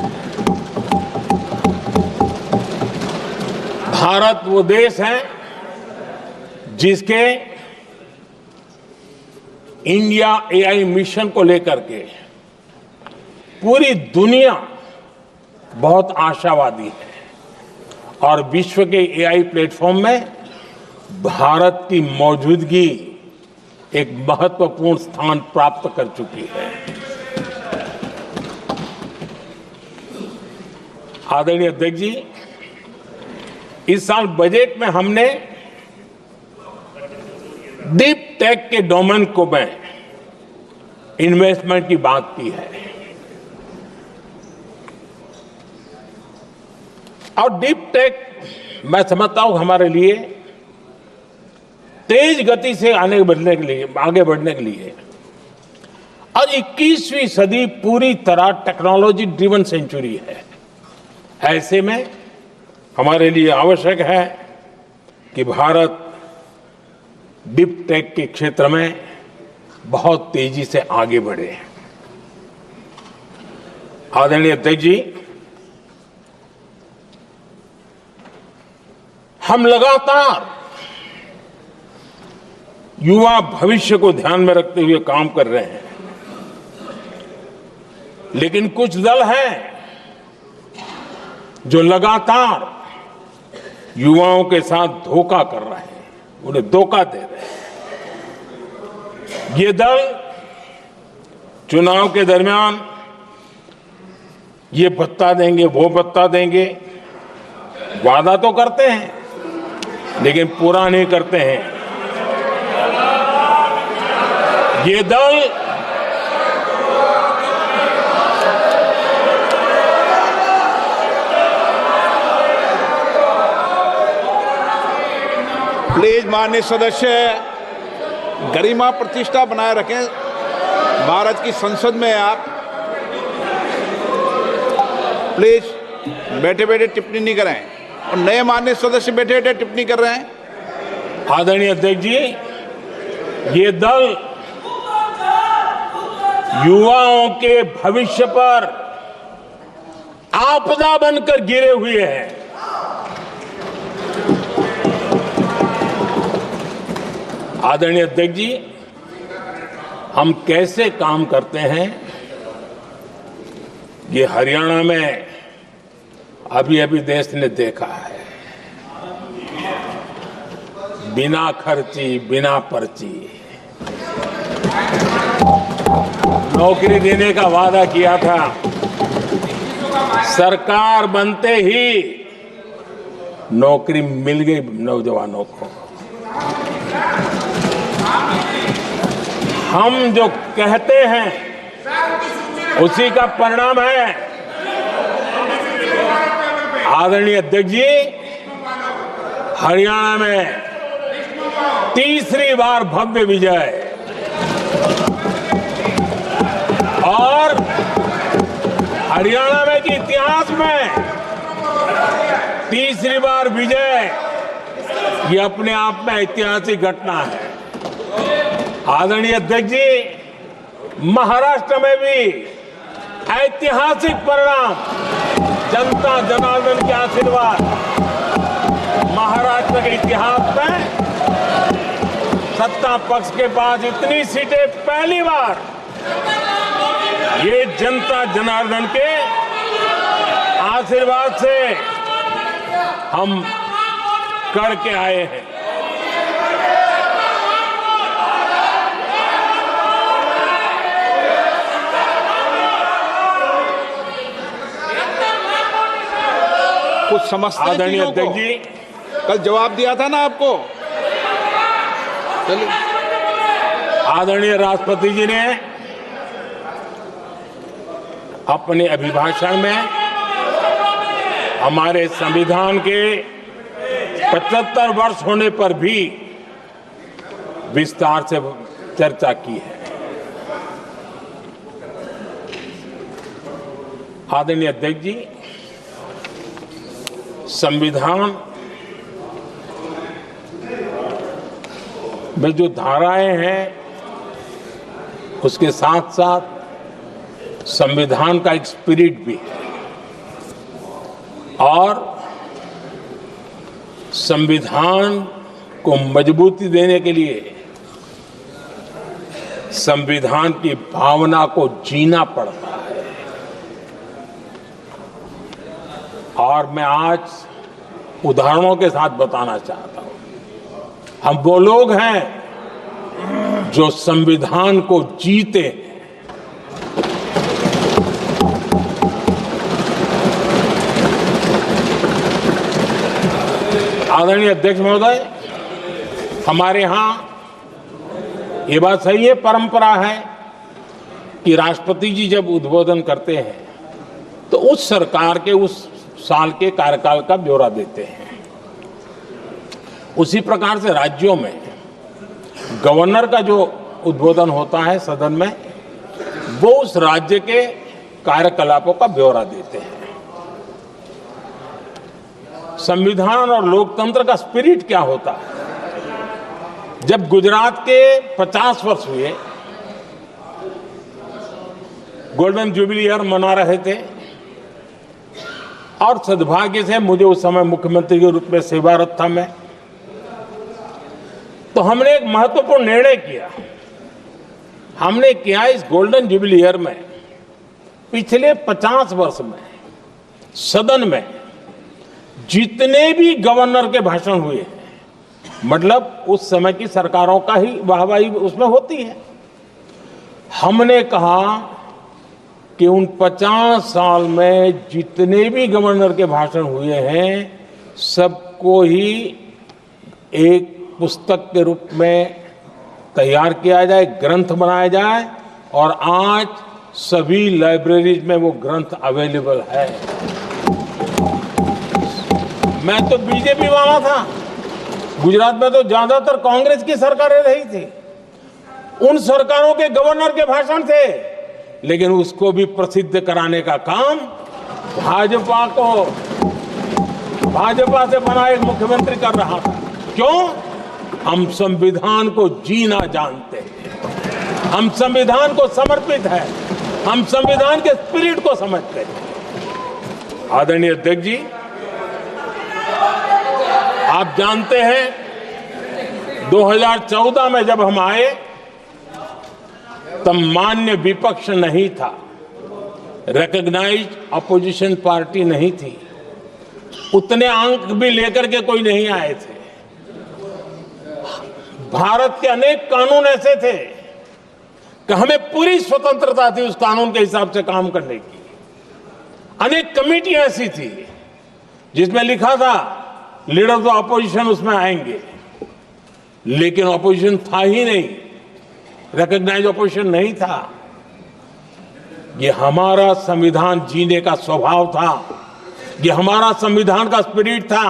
भारत वो देश है जिसके इंडिया एआई मिशन को लेकर के पूरी दुनिया बहुत आशावादी है और विश्व के एआई प्लेटफॉर्म में भारत की मौजूदगी एक महत्वपूर्ण स्थान प्राप्त कर चुकी है। आदरणीय अध्यक्ष जी, इस साल बजट में हमने डीप टेक के डोमेन को में इन्वेस्टमेंट की बात की है और डीप टेक मैं समझता हूं हमारे लिए तेज गति से आगे बढ़ने के लिए और 21वीं सदी पूरी तरह टेक्नोलॉजी ड्रिवन सेंचुरी है। ऐसे में हमारे लिए आवश्यक है कि भारत डीप टेक के क्षेत्र में बहुत तेजी से आगे बढ़े। आदरणीय अध्यक्ष जी, हम लगातार युवा भविष्य को ध्यान में रखते हुए काम कर रहे हैं, लेकिन कुछ दल हैं जो लगातार युवाओं के साथ धोखा कर रहे हैं, उन्हें धोखा दे रहे हैं। ये दल चुनाव के दरमियान ये भत्ता देंगे, वो भत्ता देंगे, वादा तो करते हैं लेकिन पूरा नहीं करते हैं। ये दल प्लीज माननीय सदस्य गरिमा प्रतिष्ठा बनाए रखें। भारत की संसद में आप प्लीज बैठे बैठे टिप्पणी नहीं करें, और नए माननीय सदस्य बैठे बैठे टिप्पणी कर रहे हैं। आदरणीय अध्यक्ष जी, ये दल युवाओं के भविष्य पर आपदा बनकर गिरे हुए हैं। आदरणीय अध्यक्ष जी, हम कैसे काम करते हैं ये हरियाणा में अभी अभी देश ने देखा है। बिना खर्ची, बिना पर्ची नौकरी देने का वादा किया था, सरकार बनते ही नौकरी मिल गई नौजवानों को। हम जो कहते हैं उसी का परिणाम है। आदरणीय अध्यक्ष जी, हरियाणा में तीसरी बार भव्य विजय और हरियाणा में के इतिहास में तीसरी बार विजय, ये अपने आप में ऐतिहासिक घटना है। आदरणीय अध्यक्ष जी, महाराष्ट्र में भी ऐतिहासिक परिणाम, जनता जनार्दन के आशीर्वाद। महाराष्ट्र के इतिहास में सत्ता पक्ष के पास इतनी सीटें पहली बार, ये जनता जनार्दन के आशीर्वाद से हम करके आए हैं। कुछ समझते आदरणीय चीजों को। अध्यक्ष जी, कल जवाब दिया था ना आपको। चलिए। आदरणीय राष्ट्रपति जी ने अपने अभिभाषण में हमारे संविधान के 75 वर्ष होने पर भी विस्तार से चर्चा की है। आदरणीय अध्यक्ष जी, संविधान में जो धाराएं हैं उसके साथ साथ संविधान का एक स्पिरिट भी है, और संविधान को मजबूती देने के लिए संविधान की भावना को जीना पड़ता है। और मैं आज उदाहरणों के साथ बताना चाहता हूं, हम वो लोग हैं जो संविधान को जीते हैं। आदरणीय अध्यक्ष महोदय, हमारे यहां ये बात सही है, परंपरा है कि राष्ट्रपति जी जब उद्बोधन करते हैं तो उस सरकार के उस साल के कार्यकाल का ब्यौरा देते हैं। उसी प्रकार से राज्यों में गवर्नर का जो उद्बोधन होता है सदन में, वो उस राज्य के कार्यकलापों का ब्यौरा देते हैं। संविधान और लोकतंत्र का स्पिरिट क्या होता है? जब गुजरात के 50 वर्ष हुए, गोल्डन जुबली ईयर मना रहे थे, और सद्भाग्य से मुझे उस समय मुख्यमंत्री के रूप में सेवारत था मैं, तो हमने एक महत्वपूर्ण निर्णय किया। हमने किया इस गोल्डन जुबली ईयर में पिछले 50 वर्ष में सदन में जितने भी गवर्नर के भाषण हुए, मतलब उस समय की सरकारों का ही वाहवाही उसमें होती है, हमने कहा कि उन 50 साल में जितने भी गवर्नर के भाषण हुए हैं, सबको ही एक पुस्तक के रूप में तैयार किया जाए, ग्रंथ बनाया जाए, और आज सभी लाइब्रेरीज में वो ग्रंथ अवेलेबल है। मैं तो बीजेपी वाला था, गुजरात में तो ज्यादातर कांग्रेस की सरकारें रही थी, उन सरकारों के गवर्नर के भाषण थे, लेकिन उसको भी प्रसिद्ध कराने का काम भाजपा से बना एक मुख्यमंत्री कर रहा था। क्यों? हम संविधान को जीना जानते हैं, हम संविधान को समर्पित है, हम संविधान के स्पिरिट को समझते हैं। आदरणीय अध्यक्ष जी, आप जानते हैं 2014 में जब हम आए तब मान्य विपक्ष नहीं था, रिकॉग्नाइज्ड अपोजिशन पार्टी नहीं थी, उतने अंक भी लेकर के कोई नहीं आए थे। भारत के अनेक कानून ऐसे थे कि हमें पूरी स्वतंत्रता थी उस कानून के हिसाब से काम करने की। अनेक कमेटियां ऐसी थी जिसमें लिखा था लीडर्स ऑफ अपोजिशन उसमें आएंगे, लेकिन अपोजिशन था ही नहीं, रिकॉग्नाइज्ड अपोजिशन नहीं था। ये हमारा संविधान जीने का स्वभाव था, ये हमारा संविधान का स्पिरिट था,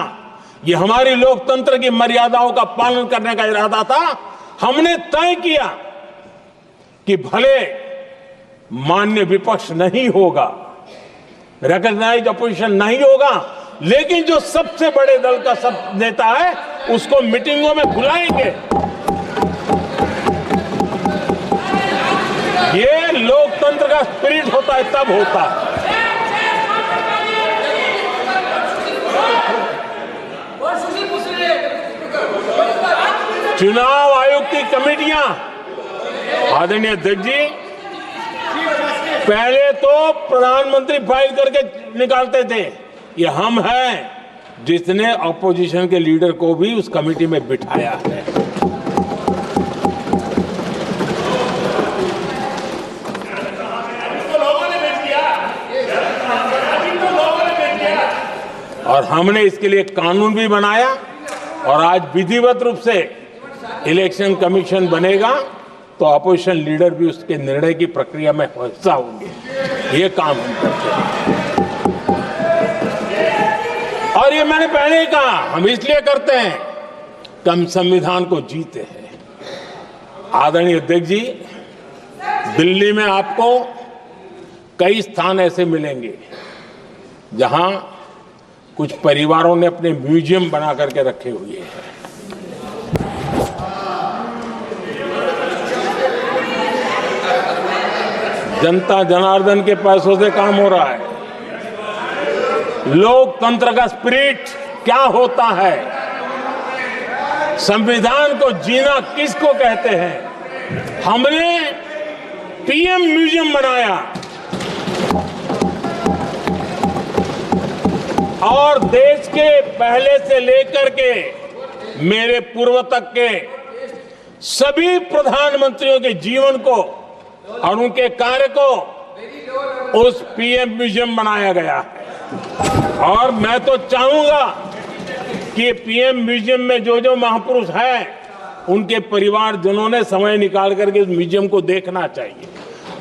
ये हमारी लोकतंत्र की मर्यादाओं का पालन करने का इरादा था। हमने तय किया कि भले मान्य विपक्ष नहीं होगा, रिकॉग्नाइज्ड अपोजिशन नहीं होगा, लेकिन जो सबसे बड़े दल का सब नेता है उसको मीटिंगों में बुलाएंगे। ये लोकतंत्र का स्पिरिट होता है, तब होता है। चुनाव आयोग की कमेटियां, आदरणीय अध्यक्ष जी, पहले तो प्रधानमंत्री फाइल करके निकालते थे। ये हम हैं जिसने अपोजिशन के लीडर को भी उस कमेटी में बिठाया है। और हमने इसके लिए कानून भी बनाया और आज विधिवत रूप से इलेक्शन कमीशन बनेगा तो अपोजिशन लीडर भी उसके निर्णय की प्रक्रिया में हिस्सा होंगे। ये काम हम करते हैं और ये मैंने पहले ही कहा, हम इसलिए करते हैं कि हम संविधान को जीते हैं। आदरणीय अध्यक्ष जी, दिल्ली में आपको कई स्थान ऐसे मिलेंगे जहां कुछ परिवारों ने अपने म्यूजियम बना करके रखे हुए हैं। जनता जनार्दन के पैसों से काम हो रहा है। लोकतंत्र का स्पिरिट क्या होता है, संविधान को जीना किसको कहते हैं। हमने पीएम म्यूजियम बनाया और देश के पहले से लेकर के मेरे पूर्व तक के सभी प्रधानमंत्रियों के जीवन को और उनके कार्य को उस पीएम म्यूजियम बनाया गया है। और मैं तो चाहूंगा कि पीएम म्यूजियम में जो जो महापुरुष हैं उनके परिवारजनों ने समय निकाल करके उस म्यूजियम को देखना चाहिए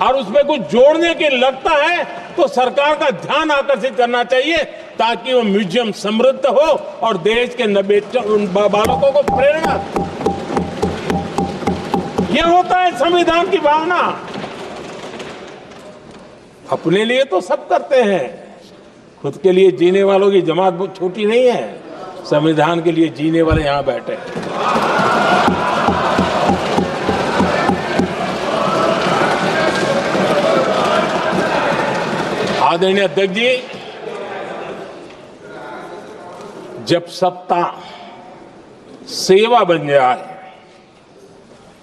और उसमें कुछ जोड़ने की लगता है तो सरकार का ध्यान आकर्षित करना चाहिए ताकि वो म्यूजियम समृद्ध हो और देश के बालकों को प्रेरणा। ये होता है संविधान की भावना। अपने लिए तो सब करते हैं, खुद के लिए जीने वालों की जमात बहुत छोटी नहीं है। संविधान के लिए जीने वाले यहां बैठे हैं। आदरणीय अध्यक्ष जी, जब सत्ता सेवा बन जाए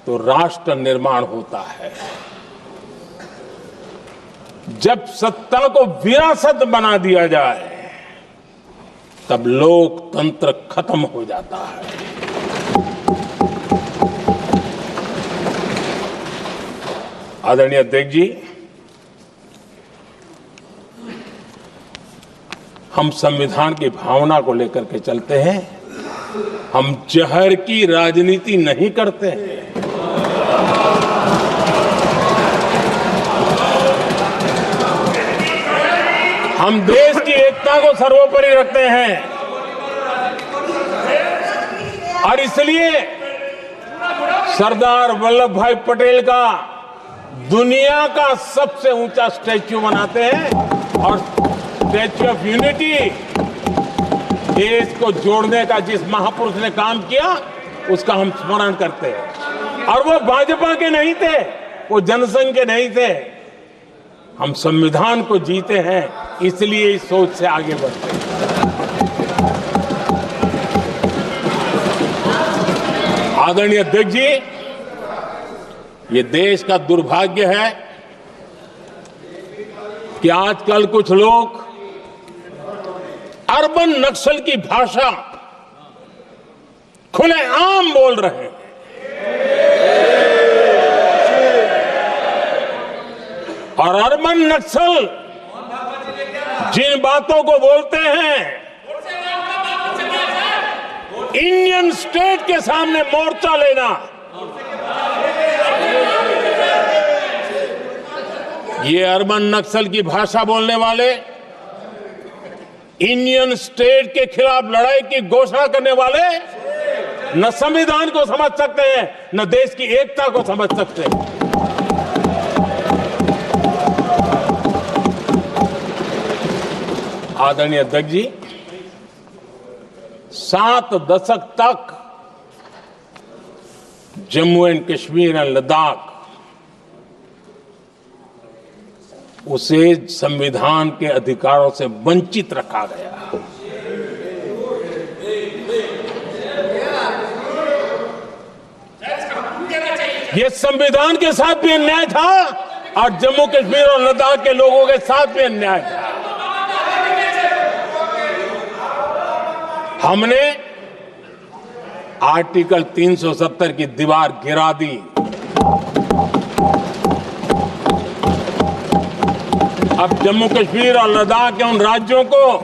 तो राष्ट्र निर्माण होता है। जब सत्ता को विरासत बना दिया जाए तब लोकतंत्र खत्म हो जाता है। आदरणीय अध्यक्ष जी, हम संविधान की भावना को लेकर के चलते हैं। हम जहर की राजनीति नहीं करते हैं। हम देश की एकता को सर्वोपरि रखते हैं और इसलिए सरदार वल्लभ भाई पटेल का दुनिया का सबसे ऊंचा स्टैच्यू बनाते हैं और स्टैच्यू ऑफ यूनिटी देश को जोड़ने का जिस महापुरुष ने काम किया उसका हम स्मरण करते हैं। और वो भाजपा के नहीं थे, वो जनसंघ के नहीं थे। हम संविधान को जीते हैं, इसलिए इस सोच से आगे बढ़ते हैं। आदरणीय अध्यक्ष जी, ये देश का दुर्भाग्य है कि आजकल कुछ लोग अर्बन नक्सल की भाषा खुलेआम बोल रहे हैं। और अर्बन नक्सल जिन बातों को बोलते हैं, इंडियन स्टेट के सामने मोर्चा लेना, ये अर्बन नक्सल की भाषा बोलने वाले इंडियन स्टेट के खिलाफ लड़ाई की घोषणा करने वाले न संविधान को समझ सकते हैं, न देश की एकता को समझ सकते हैं। आदरणीय अध्यक्ष जी, 7 दशक तक जम्मू एंड कश्मीर और लद्दाख उसे संविधान के अधिकारों से वंचित रखा गया। ये संविधान के साथ भी अन्याय था और जम्मू कश्मीर और लद्दाख के लोगों के साथ भी अन्याय था। हमने आर्टिकल 370 की दीवार गिरा दी। अब जम्मू कश्मीर और लद्दाख के उन राज्यों को,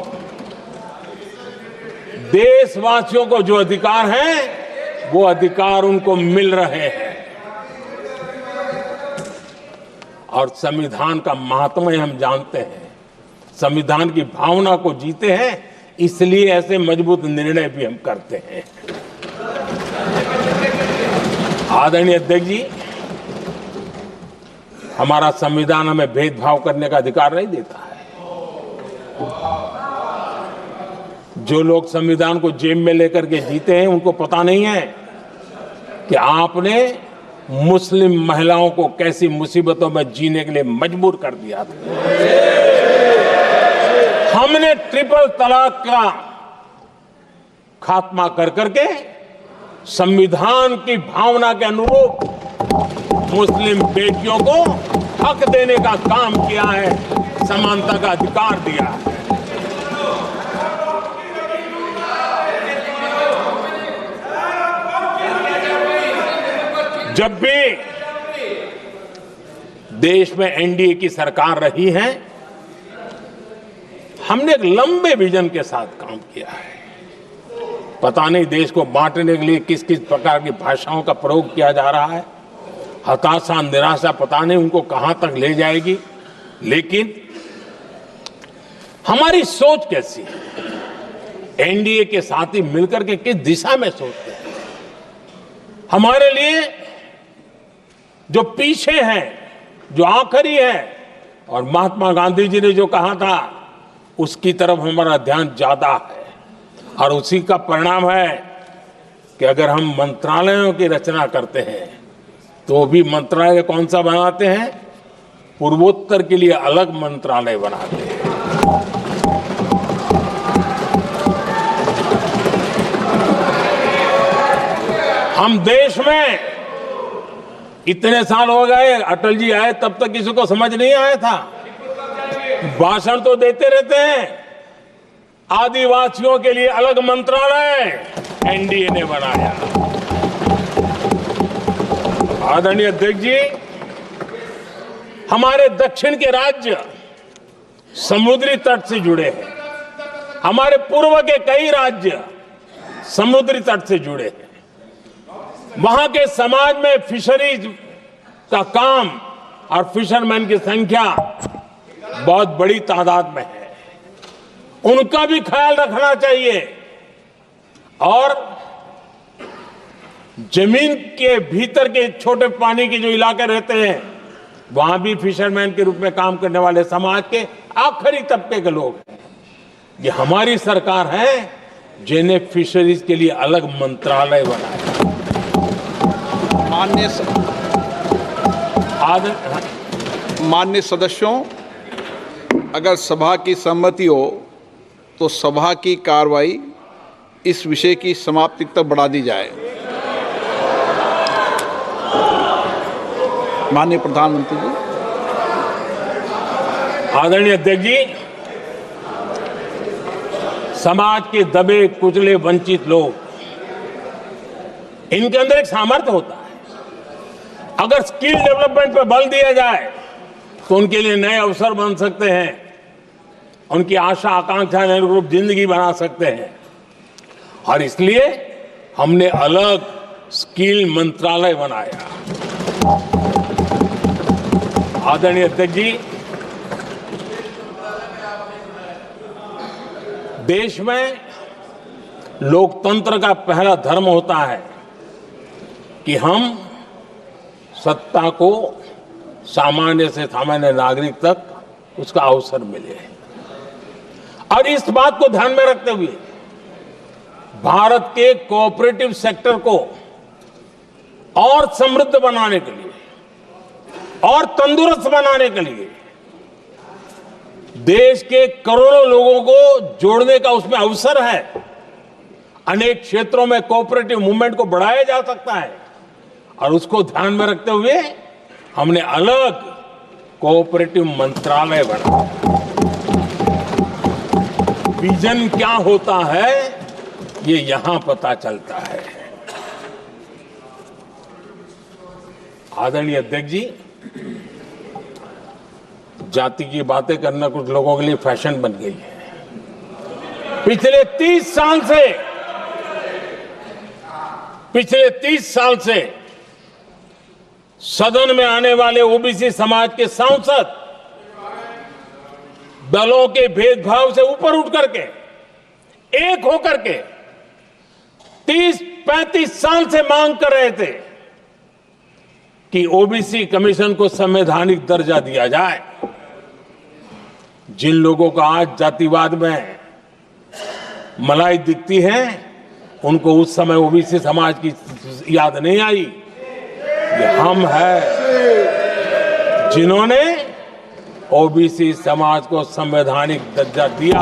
देशवासियों को जो अधिकार हैं, वो अधिकार उनको मिल रहे हैं। और संविधान का महात्म्य हम जानते हैं, संविधान की भावना को जीते हैं, इसलिए ऐसे मजबूत निर्णय भी हम करते हैं। आदरणीय अध्यक्ष जी, हमारा संविधान हमें भेदभाव करने का अधिकार नहीं देता है। जो लोग संविधान को जेब में लेकर के जीते हैं, उनको पता नहीं है कि आपने मुस्लिम महिलाओं को कैसी मुसीबतों में जीने के लिए मजबूर कर दिया था। हमने ट्रिपल तलाक का खात्मा कर करके संविधान की भावना के अनुरूप मुस्लिम बेटियों को हक देने का काम किया है, समानता का अधिकार दिया है। जब भी देश में एनडीए की सरकार रही है, हमने एक लंबे विजन के साथ काम किया है। पता नहीं देश को बांटने के लिए किस किस प्रकार की भाषाओं का प्रयोग किया जा रहा है। हताशा, निराशा पता नहीं उनको कहां तक ले जाएगी, लेकिन हमारी सोच कैसी है, एनडीए के साथी मिलकर के किस दिशा में सोचते हैं। हमारे लिए जो पीछे है, जो आखिरी है, और महात्मा गांधी जी ने जो कहा था, उसकी तरफ हमारा ध्यान ज्यादा है। और उसी का परिणाम है कि अगर हम मंत्रालयों की रचना करते हैं, तो भी मंत्रालय कौन सा बनाते हैं? पूर्वोत्तर के लिए अलग मंत्रालय बनाते हैं। हम देश में इतने साल हो गए, अटल जी आए तब तक किसी को समझ नहीं आया था। भाषण तो देते रहते हैं, आदिवासियों के लिए अलग मंत्रालय एनडीए ने बनाया। आदरणीय अध्यक्ष जी, हमारे दक्षिण के राज्य समुद्री तट से जुड़े हैं, हमारे पूर्व के कई राज्य समुद्री तट से जुड़े हैं। वहां के समाज में फिशरीज का काम और फिशरमैन की संख्या बहुत बड़ी तादाद में है, उनका भी ख्याल रखना चाहिए। और जमीन के भीतर के छोटे पानी के जो इलाके रहते हैं, वहां भी फिशरमैन के रूप में काम करने वाले समाज के आखिरी तबके के लोग हैं। ये हमारी सरकार है जिन्हें फिशरीज के लिए अलग मंत्रालय बनाया। माननीय सदस्यों, अगर सभा की सहमति हो तो सभा की कार्रवाई इस विषय की समाप्ति तक बढ़ा दी जाए। माननीय प्रधानमंत्री जी। आदरणीय अध्यक्ष जी, समाज के दबे कुचले वंचित लोग, इनके अंदर एक सामर्थ्य होता है। अगर स्किल डेवलपमेंट पर बल दिया जाए तो उनके लिए नए अवसर बन सकते हैं, उनकी आशा आकांक्षा के अनुरूप जिंदगी बना सकते हैं। और इसलिए हमने अलग स्किल मंत्रालय बनाया। आदरणीय अध्यक्ष जी, देश में लोकतंत्र का पहला धर्म होता है कि हम सत्ता को सामान्य से सामान्य नागरिक तक उसका अवसर मिले। और इस बात को ध्यान में रखते हुए भारत के कोऑपरेटिव सेक्टर को और समृद्ध बनाने के लिए और तंदुरुस्त बनाने के लिए देश के करोड़ों लोगों को जोड़ने का उसमें अवसर है। अनेक क्षेत्रों में कोऑपरेटिव मूवमेंट को बढ़ाया जा सकता है और उसको ध्यान में रखते हुए हमने अलग कोऑपरेटिव मंत्रालय बनाया। विजन क्या होता है ये यहां पता चलता है। आदरणीय अध्यक्ष जी, जाति की बातें करना कुछ लोगों के लिए फैशन बन गई है। पिछले 30 साल से सदन में आने वाले ओबीसी समाज के सांसद दलों के भेदभाव से ऊपर उठ करके एक होकर के 30-35 साल से मांग कर रहे थे कि ओबीसी कमीशन को संवैधानिक दर्जा दिया जाए। जिन लोगों को आज जातिवाद में मलाई दिखती है, उनको उस समय ओबीसी समाज की याद नहीं आई। ये हम हैं जिन्होंने ओबीसी समाज को संवैधानिक दर्जा दिया।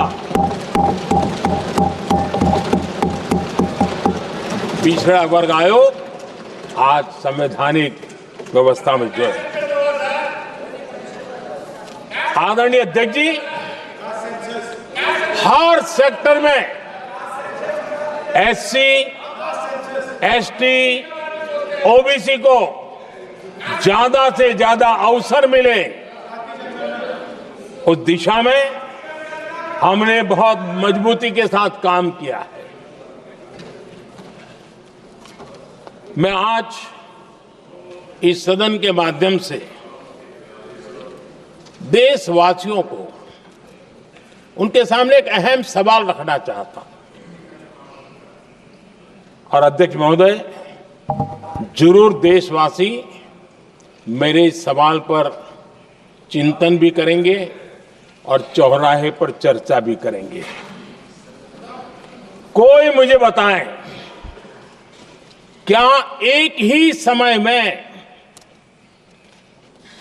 पिछड़ा वर्ग आयोग आज संवैधानिक व्यवस्था में जो है। आदरणीय अध्यक्ष जी, हर सेक्टर में एससी, एसटी, ओबीसी को ज्यादा से ज्यादा अवसर मिले, उस दिशा में हमने बहुत मजबूती के साथ काम किया है। मैं आज इस सदन के माध्यम से देशवासियों को उनके सामने एक अहम सवाल रखना चाहता हूं। और अध्यक्ष महोदय, जरूर देशवासी मेरे इस सवाल पर चिंतन भी करेंगे और चौराहे पर चर्चा भी करेंगे। कोई मुझे बताएं, क्या एक ही समय में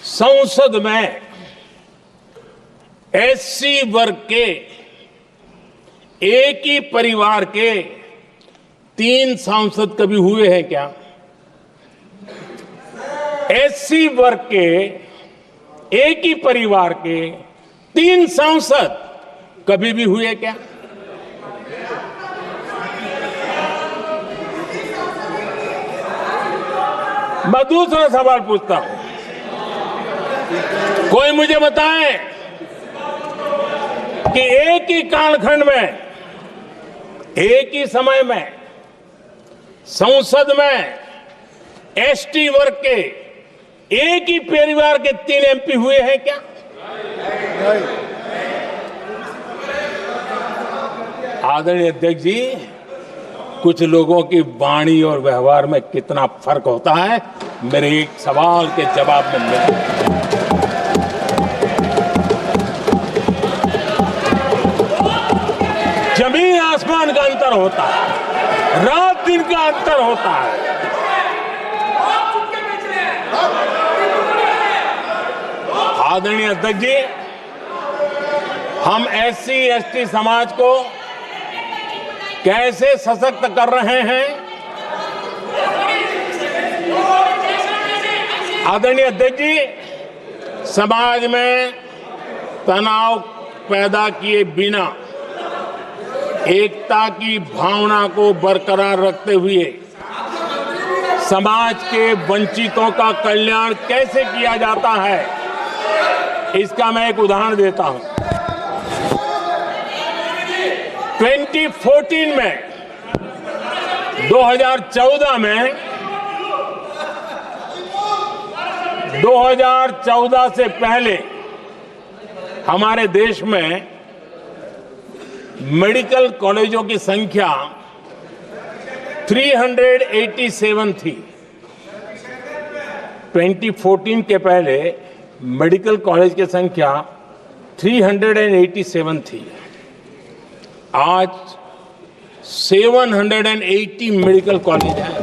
संसद में एससी वर्ग के एक ही परिवार के 3 सांसद कभी हुए हैं क्या? एससी वर्ग के एक ही परिवार के 3 सांसद कभी भी हुए क्या? मैं दूसरा सवाल पूछता हूं, कोई मुझे बताए कि एक ही कालखंड में, एक ही समय में संसद में एसटी वर्ग के एक ही परिवार के 3 एमपी हुए हैं क्या? आदरणीय अध्यक्ष जी, कुछ लोगों की वाणी और व्यवहार में कितना फर्क होता है, मेरे एक सवाल के जवाब में मिला। जमीन आसमान का अंतर होता है, रात दिन का अंतर होता है। आदरणीय अध्यक्ष जी, हम एससी एसटी समाज को कैसे सशक्त कर रहे हैं? आदरणीय अध्यक्ष जी, समाज में तनाव पैदा किए बिना एकता की भावना को बरकरार रखते हुए समाज के वंचितों का कल्याण कैसे किया जाता है, इसका मैं एक उदाहरण देता हूं। 2014 में 2014 से पहले हमारे देश में मेडिकल कॉलेजों की संख्या 387 थी। 2014 के पहले मेडिकल कॉलेज की संख्या 387 थी। आज 780 मेडिकल कॉलेज हैं।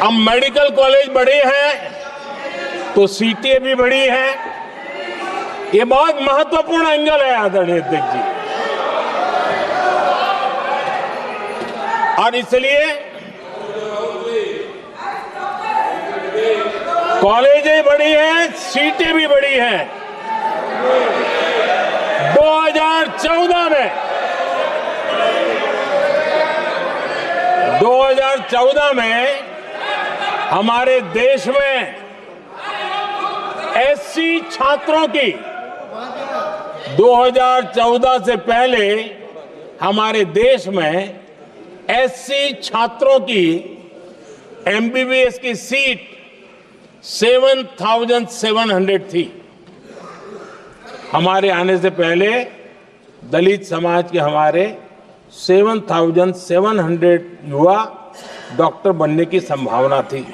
अब मेडिकल कॉलेज बड़े हैं तो सीटें भी बढ़ी हैं। ये बहुत महत्वपूर्ण एंगल है आदरणीय अध्यक्ष जी, और इसलिए कॉलेजें बड़ी हैं, सीटें भी बड़ी हैं। 2014 में हमारे देश में एससी छात्रों की 2014 से पहले हमारे देश में एससी छात्रों की एमबीबीएस की सीट 7,700 थी। हमारे आने से पहले दलित समाज के हमारे 7,700 युवा डॉक्टर बनने की संभावना थी।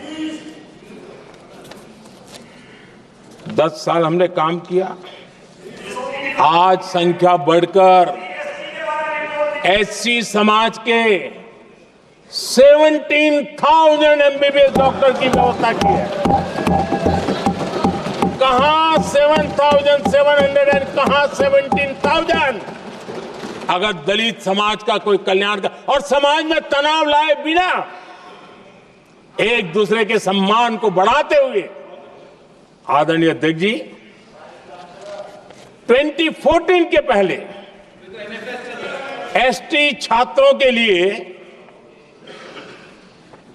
10 साल हमने काम किया, आज संख्या बढ़कर एससी समाज के 17,000 एमबीबीएस डॉक्टर की व्यवस्था की है। कहां 7,700 कहां 17,000? अगर दलित समाज का कोई कल्याण का और समाज में तनाव लाए बिना एक दूसरे के सम्मान को बढ़ाते हुए, आदरणीय अध्यक्ष जी, 2014 के पहले एसटी छात्रों के लिए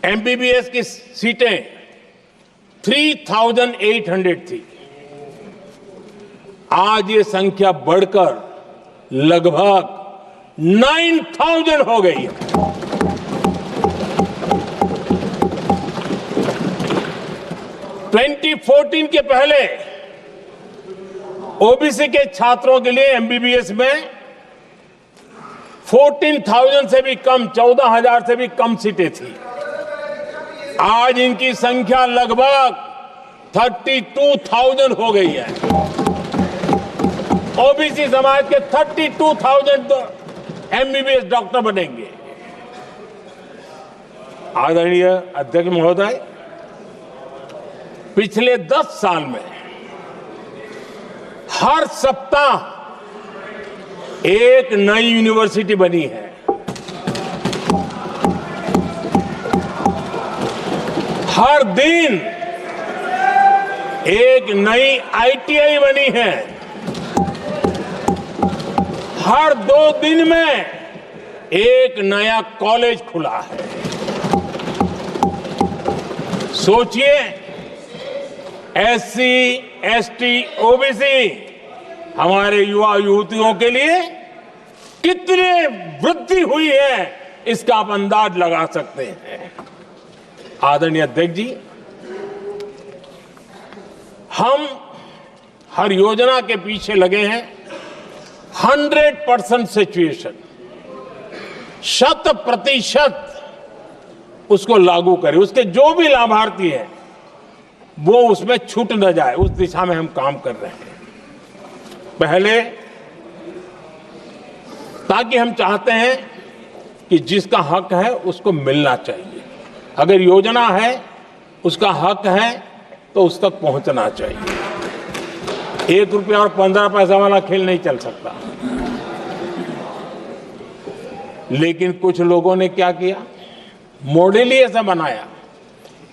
एमबीबीएस की सीटें 3,800 थी। आज ये संख्या बढ़कर लगभग 9,000 हो गई है। (2014) के पहले ओबीसी के छात्रों के लिए एमबीबीएस में 14,000 से भी कम, 14,000 से भी कम सीटें थी। आज इनकी संख्या लगभग 32,000 हो गई है। ओबीसी समाज के 32,000 एमबीबीएस डॉक्टर बनेंगे। आदरणीय अध्यक्ष महोदय, पिछले 10 साल में हर सप्ताह एक नई यूनिवर्सिटी बनी है। हर दिन एक नई आईटीआई बनी है। हर 2 दिन में एक नया कॉलेज खुला है। सोचिए, एससी, एसटी, ओबीसी हमारे युवा युवतियों के लिए कितनी वृद्धि हुई है, इसका आप अंदाज लगा सकते हैं। आदरणीय अध्यक्ष जी, हम हर योजना के पीछे लगे हैं 100% सिचुएशन, 100% उसको लागू करें। उसके जो भी लाभार्थी हैं वो उसमें छूट न जाए, उस दिशा में हम काम कर रहे हैं। पहले ताकि हम चाहते हैं कि जिसका हक है उसको मिलना चाहिए। अगर योजना है, उसका हक है, तो उस तक पहुंचना चाहिए। 1 रुपया और 15 पैसा वाला खेल नहीं चल सकता। लेकिन कुछ लोगों ने क्या किया, मॉडल ही ऐसा बनाया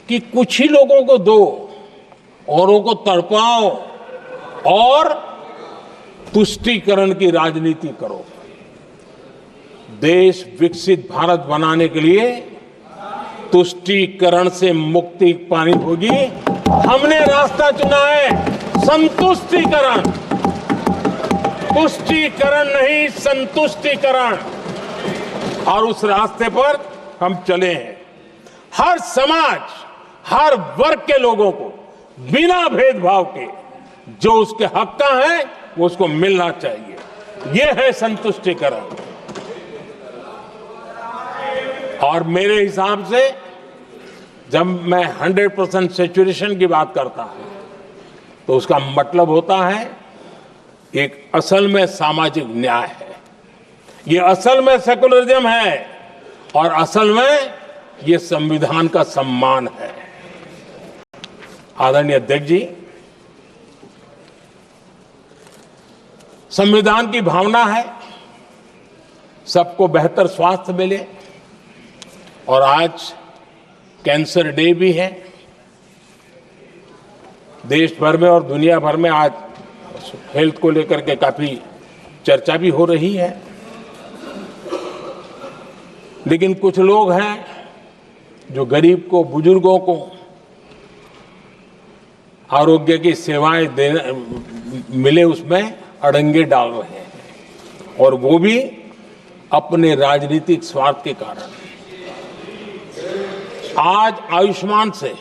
कि कुछ ही लोगों को दो, औरों को तड़पाओ और तुष्टीकरण की राजनीति करो। देश विकसित भारत बनाने के लिए तुष्टीकरण से मुक्ति पानी होगी। हमने रास्ता चुना है संतुष्टीकरण, तुष्टीकरण नहीं, संतुष्टीकरण। और उस रास्ते पर हम चले हैं। हर समाज, हर वर्ग के लोगों को बिना भेदभाव के जो उसके हक का है वो उसको मिलना चाहिए। ये है संतुष्टीकरण। और मेरे हिसाब से जब मैं 100% सैचुरेशन की बात करता हूं तो उसका मतलब होता है एक असल में सामाजिक न्याय है, ये असल में सेकुलरिज्म है और असल में ये संविधान का सम्मान है। आदरणीय अध्यक्ष जी, संविधान की भावना है सबको बेहतर स्वास्थ्य मिले, और आज कैंसर डे भी है। देश भर में और दुनिया भर में आज हेल्थ को लेकर के काफी चर्चा भी हो रही है। लेकिन कुछ लोग हैं जो गरीब को, बुजुर्गों को आरोग्य की सेवाएं मिले उसमें अड़ंगे डाल रहे हैं, और वो भी अपने राजनीतिक स्वार्थ के कारण। आज आयुष्मान से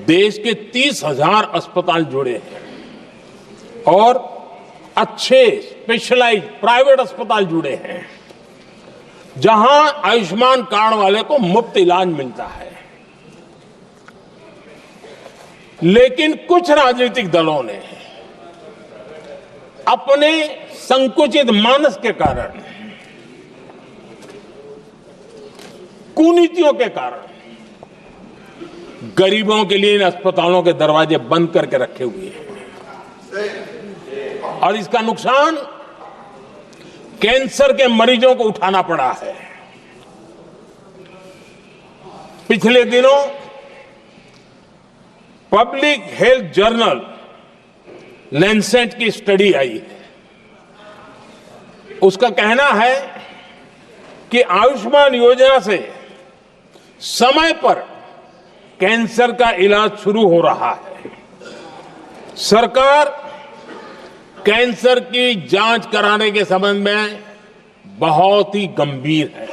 देश के 30,000 अस्पताल जुड़े हैं और अच्छे स्पेशलाइज प्राइवेट अस्पताल जुड़े हैं जहां आयुष्मान कार्ड वाले को मुफ्त इलाज मिलता है। लेकिन कुछ राजनीतिक दलों ने अपने संकुचित मानस के कारण, कुनीतियों के कारण गरीबों के लिए इन अस्पतालों के दरवाजे बंद करके रखे हुए हैं, और इसका नुकसान कैंसर के मरीजों को उठाना पड़ा है। पिछले दिनों पब्लिक हेल्थ जर्नल लैंसेट की स्टडी आई है। उसका कहना है कि आयुष्मान योजना से समय पर कैंसर का इलाज शुरू हो रहा है। सरकार कैंसर की जांच कराने के संबंध में बहुत ही गंभीर है,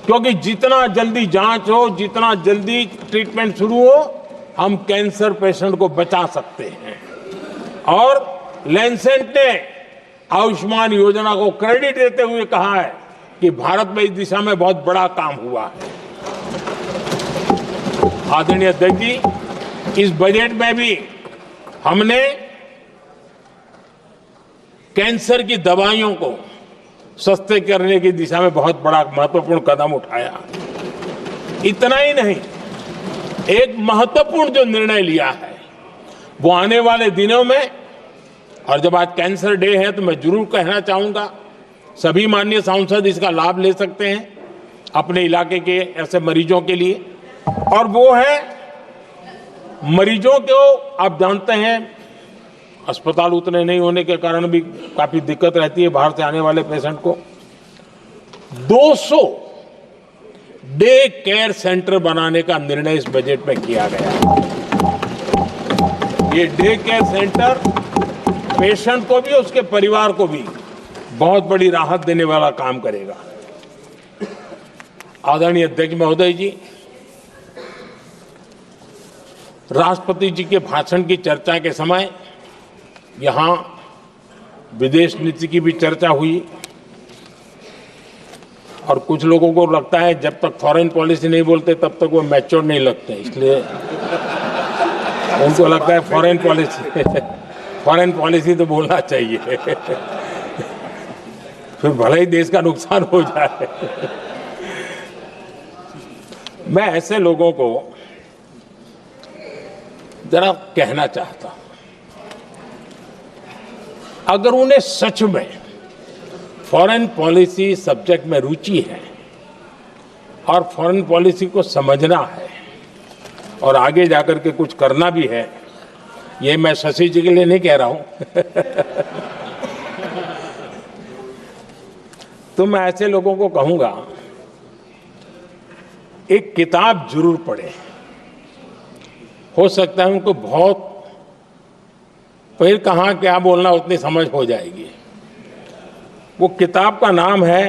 क्योंकि जितना जल्दी जांच हो, जितना जल्दी ट्रीटमेंट शुरू हो, हम कैंसर पेशेंट को बचा सकते हैं। और लैंसेट ने आयुष्मान योजना को क्रेडिट देते हुए कहा है कि भारत में इस दिशा में बहुत बड़ा काम हुआ है। आदरणीय अध्यक्ष जी, इस बजट में भी हमने कैंसर की दवाइयों को सस्ते करने की दिशा में बहुत बड़ा महत्वपूर्ण कदम उठाया। इतना ही नहीं, एक महत्वपूर्ण जो निर्णय लिया है वो आने वाले दिनों में, और जब आज कैंसर डे है तो मैं जरूर कहना चाहूंगा सभी माननीय सांसद इसका लाभ ले सकते हैं अपने इलाके के ऐसे मरीजों के लिए, और वो है मरीजों को, आप जानते हैं अस्पताल उतने नहीं होने के कारण भी काफी दिक्कत रहती है बाहर से आने वाले पेशेंट को। 200 डे केयर सेंटर बनाने का निर्णय इस बजट में किया गया। ये डे केयर सेंटर पेशेंट को भी, उसके परिवार को भी बहुत बड़ी राहत देने वाला काम करेगा। आदरणीय अध्यक्ष महोदय जी, राष्ट्रपति जी के भाषण की चर्चा के समय यहां विदेश नीति की भी चर्चा हुई और कुछ लोगों को लगता है जब तक फॉरेन पॉलिसी नहीं बोलते तब तक वो मैच्योर नहीं लगते, इसलिए उनको लगता है फॉरेन पॉलिसी तो बोलना चाहिए फिर भले ही देश का नुकसान हो जाए। मैं ऐसे लोगों को जरा कहना चाहता हूं, अगर उन्हें सच में फॉरेन पॉलिसी सब्जेक्ट में रुचि है और फॉरेन पॉलिसी को समझना है और आगे जाकर के कुछ करना भी है, ये मैं शशि जी के लिए नहीं कह रहा हूं तो मैं ऐसे लोगों को कहूंगा एक किताब जरूर पढ़ें। हो सकता है उनको बहुत फिर कहाँ क्या बोलना उतनी समझ हो जाएगी। वो किताब का नाम है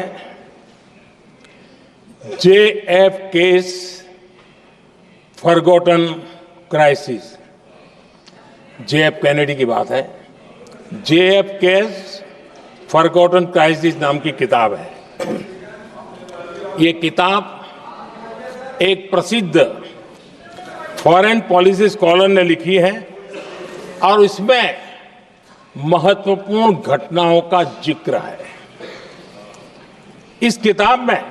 JFK's forgotten crisis. JF Kennedy की बात है। JFK's फॉरगॉटन क्राइसिस नाम की किताब है। ये किताब एक प्रसिद्ध फॉरेन पॉलिसी स्कॉलर ने लिखी है और इसमें महत्वपूर्ण घटनाओं का जिक्र है। इस किताब में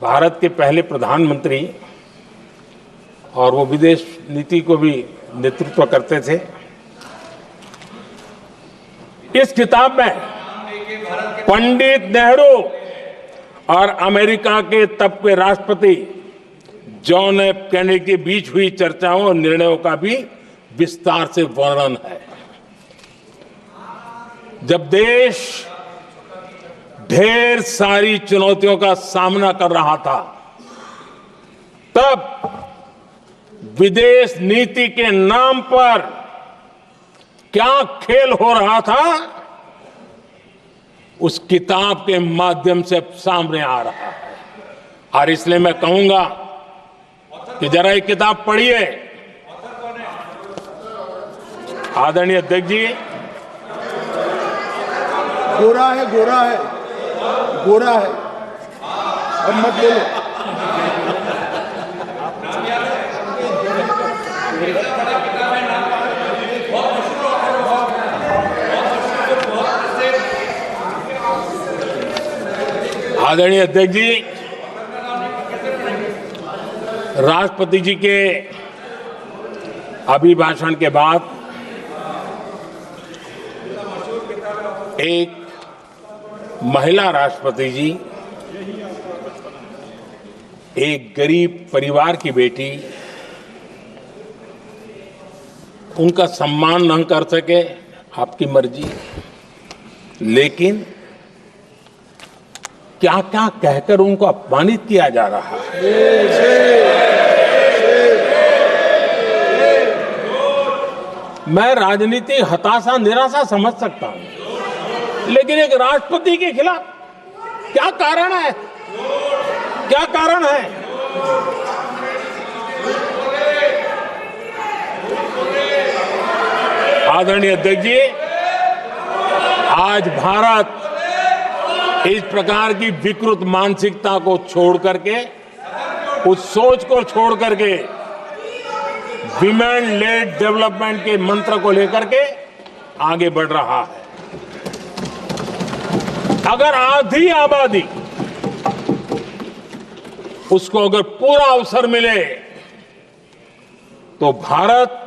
भारत के पहले प्रधानमंत्री और वो विदेश नीति को भी नेतृत्व करते थे। इस किताब में पंडित नेहरू और अमेरिका के तब के राष्ट्रपति जॉन एफ कैनेडी के बीच हुई चर्चाओं और निर्णयों का भी विस्तार से वर्णन है। जब देश ढेर सारी चुनौतियों का सामना कर रहा था, तब विदेश नीति के नाम पर क्या खेल हो रहा था, उस किताब के माध्यम से सामने आ रहा है। और इसलिए मैं कहूंगा कि जरा ये किताब पढ़िए। आदरणीय अध्यक्ष जी, गोरा है अब मत बोलो। आदरणीय अध्यक्ष जी, राष्ट्रपति जी के अभिभाषण के बाद एक महिला राष्ट्रपति जी एक गरीब परिवार की बेटी, उनका सम्मान न कर सके, आपकी मर्जी, लेकिन क्या क्या कहकर उनको अपमानित किया जा रहा है। मैं राजनीति हताशा निराशा समझ सकता हूं, लेकिन एक राष्ट्रपति के खिलाफ क्या कारण है? क्या कारण है? आदरणीय अध्यक्ष जी, आज भारत इस प्रकार की विकृत मानसिकता को छोड़ करके, उस सोच को छोड़ करके विमेन लेड डेवलपमेंट के मंत्र को लेकर के आगे बढ़ रहा है। अगर आधी आबादी उसको अगर पूरा अवसर मिले तो भारत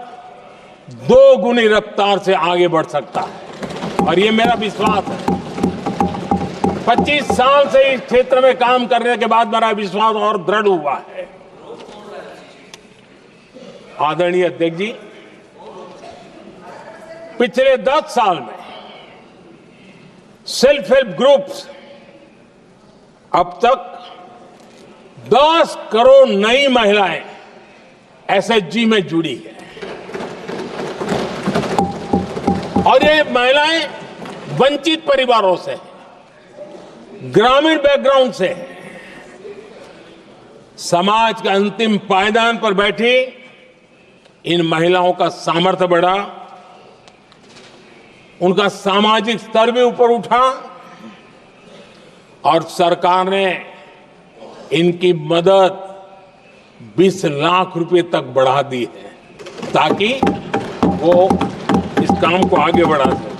2 गुनी रफ्तार से आगे बढ़ सकता है, और ये मेरा विश्वास है। 25 साल से इस क्षेत्र में काम करने के बाद मेरा विश्वास और दृढ़ हुआ है। आदरणीय अध्यक्ष जी, पिछले 10 साल में सेल्फ हेल्प ग्रुप्स अब तक 10 करोड़ नई महिलाएं एसएचजी में जुड़ी है, और ये महिलाएं वंचित परिवारों से, ग्रामीण बैकग्राउंड से, समाज के अंतिम पायदान पर बैठी इन महिलाओं का सामर्थ्य बढ़ा, उनका सामाजिक स्तर भी ऊपर उठा और सरकार ने इनकी मदद 20 लाख रुपए तक बढ़ा दी है ताकि वो इस काम को आगे बढ़ा सके।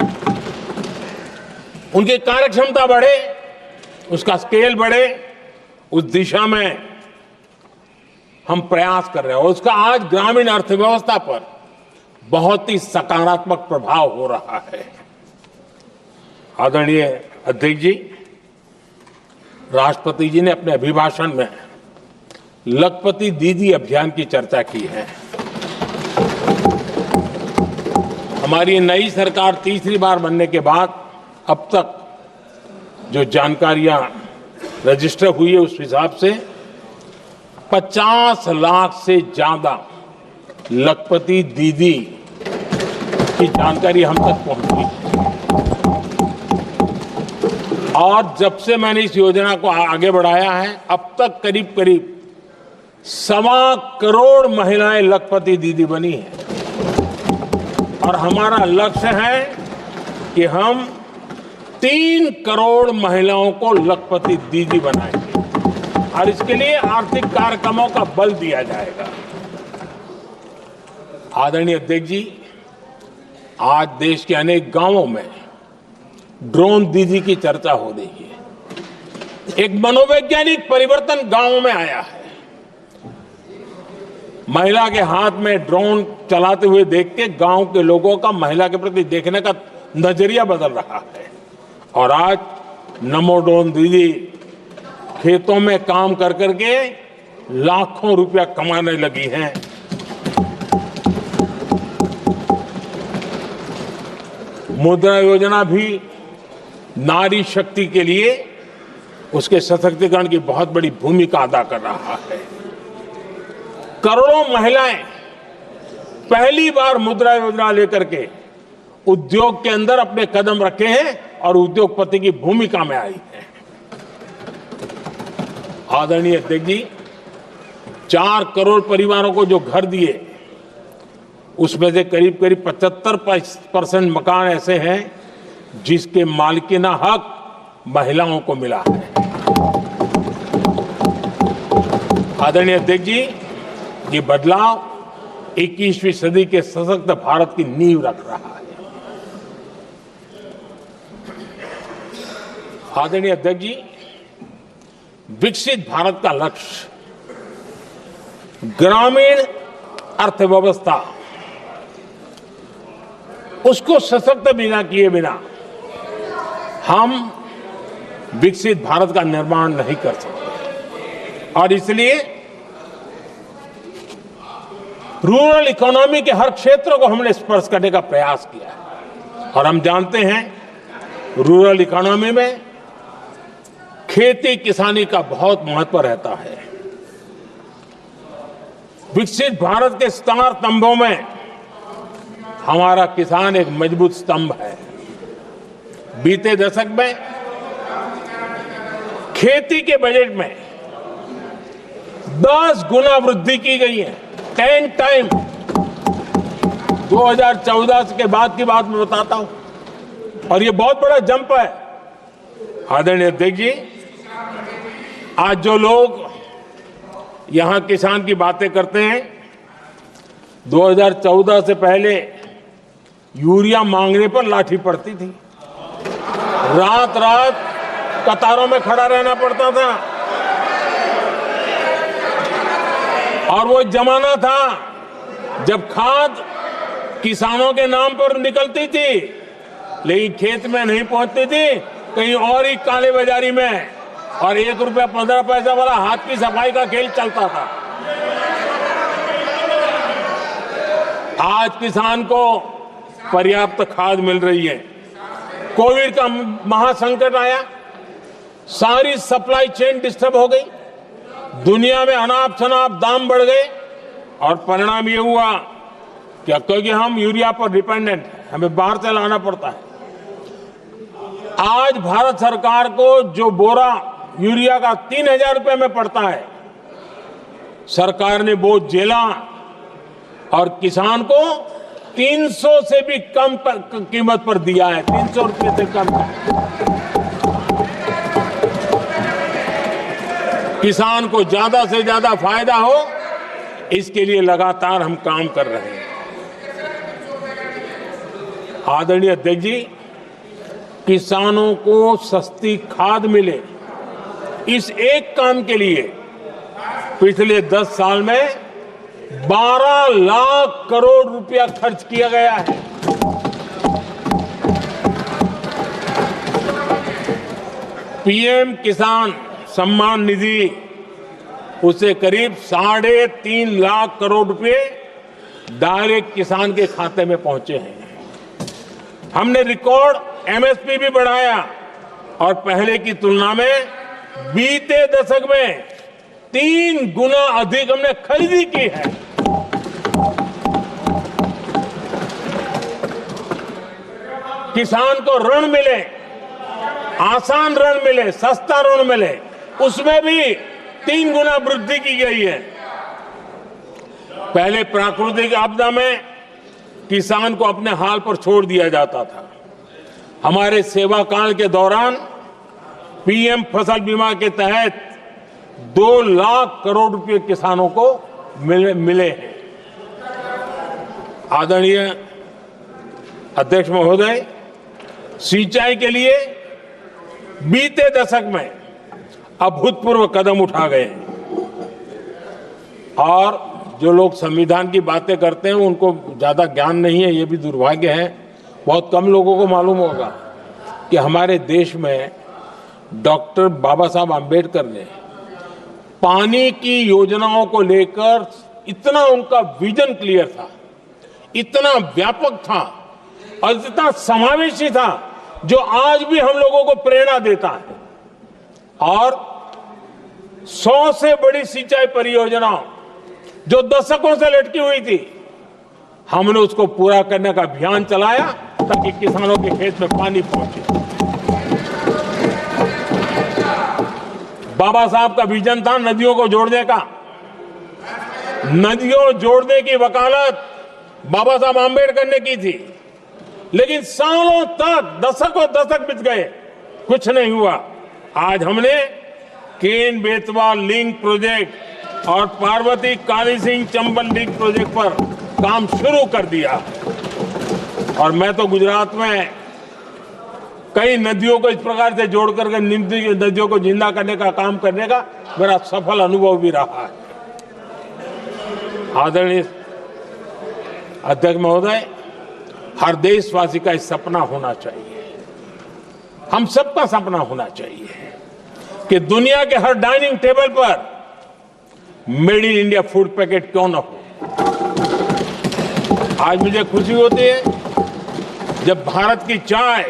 उनकी कार्यक्षमता बढ़े, उसका स्केल बढ़े, उस दिशा में हम प्रयास कर रहे हैं और उसका आज ग्रामीण अर्थव्यवस्था पर बहुत ही सकारात्मक प्रभाव हो रहा है। आदरणीय अध्यक्ष जी, राष्ट्रपति जी ने अपने अभिभाषण में लखपति दीदी अभियान की चर्चा की है। हमारी नई सरकार तीसरी बार बनने के बाद अब तक जो जानकारियां रजिस्टर हुई है उस हिसाब से 50 लाख से ज्यादा लखपति दीदी की जानकारी हम तक पहुंची है और जब से मैंने इस योजना को आगे बढ़ाया है अब तक करीब करीब 1.25 करोड़ महिलाएं लखपति दीदी बनी हैं और हमारा लक्ष्य है कि हम 3 करोड़ महिलाओं को लखपति दीदी बनाएंगे और इसके लिए आर्थिक कार्यक्रमों का बल दिया जाएगा। आदरणीय अध्यक्ष जी, आज देश के अनेक गांवों में ड्रोन दीदी की चर्चा हो रही है। एक मनोवैज्ञानिक परिवर्तन गांवों में आया है। महिला के हाथ में ड्रोन चलाते हुए देख के गांव के लोगों का महिला के प्रति देखने का नजरिया बदल रहा है और आज नमो ड्रोन दीदी खेतों में काम कर करके लाखों रुपया कमाने लगी हैं। मुद्रा योजना भी नारी शक्ति के लिए उसके सशक्तिकरण की बहुत बड़ी भूमिका अदा कर रहा है। करोड़ों महिलाएं पहली बार मुद्रा योजना लेकर के उद्योग के अंदर अपने कदम रखे हैं और उद्योगपति की भूमिका में आई है। आदरणीय अध्यक्ष जी, 4 करोड़ परिवारों को जो घर दिए उसमें से करीब करीब 75% मकान ऐसे हैं जिसके मालिकाना हक महिलाओं को मिला है। आदरणीय अध्यक्ष जी, ये बदलाव 21वीं सदी के सशक्त भारत की नींव रख रहा है। आदरणीय अध्यक्ष जी, विकसित भारत का लक्ष्य ग्रामीण अर्थव्यवस्था उसको सशक्त बिना किए बिना हम विकसित भारत का निर्माण नहीं कर सकते और इसलिए रूरल इकोनॉमी के हर क्षेत्र को हमने स्पर्श करने का प्रयास किया है और हम जानते हैं रूरल इकोनॉमी में खेती किसानी का बहुत महत्व रहता है। विकसित भारत के 4 स्तंभों में हमारा किसान एक मजबूत स्तंभ है। बीते दशक में खेती के बजट में 10 गुना वृद्धि की गई है, 10 टाइम। 2014 के बाद की बात मैं बताता हूं और ये बहुत बड़ा जंप है। आदरणीय अध्यक्ष जी, आज जो लोग यहां किसान की बातें करते हैं, 2014 से पहले यूरिया मांगने पर लाठी पड़ती थी, रात रात कतारों में खड़ा रहना पड़ता था और वो जमाना था जब खाद किसानों के नाम पर निकलती थी लेकिन खेत में नहीं पहुंचती थी, कहीं और ही काले बाजारी में, और 1 रुपया 15 पैसा वाला हाथ की सफाई का खेल चलता था। आज किसान को पर्याप्त खाद मिल रही है। कोविड का महासंकट आया, सारी सप्लाई चेन डिस्टर्ब हो गई, दुनिया में अनाप शनाप दाम बढ़ गए और परिणाम ये हुआ कि क्योंकि हम यूरिया पर डिपेंडेंट हैं, हमें बाहर से लाना पड़ता है। आज भारत सरकार को जो बोरा यूरिया का 3000 रुपए में पड़ता है, सरकार ने वो झेला और किसान को 300 से भी कम कीमत पर दिया है, 300 रुपए से कम। किसान को ज्यादा से ज्यादा फायदा हो, इसके लिए लगातार हम काम कर रहे हैं। आदरणीय अध्यक्ष जी, किसानों को सस्ती खाद मिले, इस एक काम के लिए पिछले 10 साल में 12 लाख करोड़ रुपया खर्च किया गया है। पीएम किसान सम्मान निधि, उसे करीब 3.5 लाख करोड़ रुपए डायरेक्ट किसान के खाते में पहुंचे हैं। हमने रिकॉर्ड एमएसपी भी बढ़ाया और पहले की तुलना में बीते दशक में 3 गुना अधिक हमने खरीदी की है। किसान को ऋण मिले, आसान ऋण मिले, सस्ता ऋण मिले, उसमें भी 3 गुना वृद्धि की गई है। पहले प्राकृतिक आपदा में किसान को अपने हाल पर छोड़ दिया जाता था। हमारे सेवा काल के दौरान पीएम फसल बीमा के तहत 2 लाख करोड़ रुपए किसानों को मिले हैं। आदरणीय अध्यक्ष महोदय, सिंचाई के लिए बीते दशक में अभूतपूर्व कदम उठा गए हैं और जो लोग संविधान की बातें करते हैं उनको ज्यादा ज्ञान नहीं है, ये भी दुर्भाग्य है। बहुत कम लोगों को मालूम होगा कि हमारे देश में डॉक्टर बाबा साहब आम्बेडकर ने पानी की योजनाओं को लेकर इतना उनका विजन क्लियर था, इतना व्यापक था और इतना समावेशी था, जो आज भी हम लोगों को प्रेरणा देता है। और 100 से बड़ी सिंचाई परियोजनाओं जो दशकों से लटकी हुई थी, हमने उसको पूरा करने का अभियान चलाया ताकि किसानों के खेत में पानी पहुंचे। बाबा साहब का विजन था नदियों को जोड़ने का। नदियों जोड़ने की वकालत बाबा साहब आम्बेडकर ने की थी, लेकिन सालों तक, दशकों दशक बीत गए, कुछ नहीं हुआ। आज हमने केन बेतवा लिंक प्रोजेक्ट और पार्वती काली सिंह चंबल लिंक प्रोजेक्ट पर काम शुरू कर दिया और मैं तो गुजरात में कई नदियों को इस प्रकार से जोड़कर के नदियों को जिंदा करने का काम करने का मेरा सफल अनुभव भी रहा है। आदरणीय अध्यक्ष महोदय, हर देशवासी का इस सपना होना चाहिए, हम सबका सपना होना चाहिए कि दुनिया के हर डाइनिंग टेबल पर made in India food packet क्यों न हो। आज मुझे खुशी होती है जब भारत की चाय,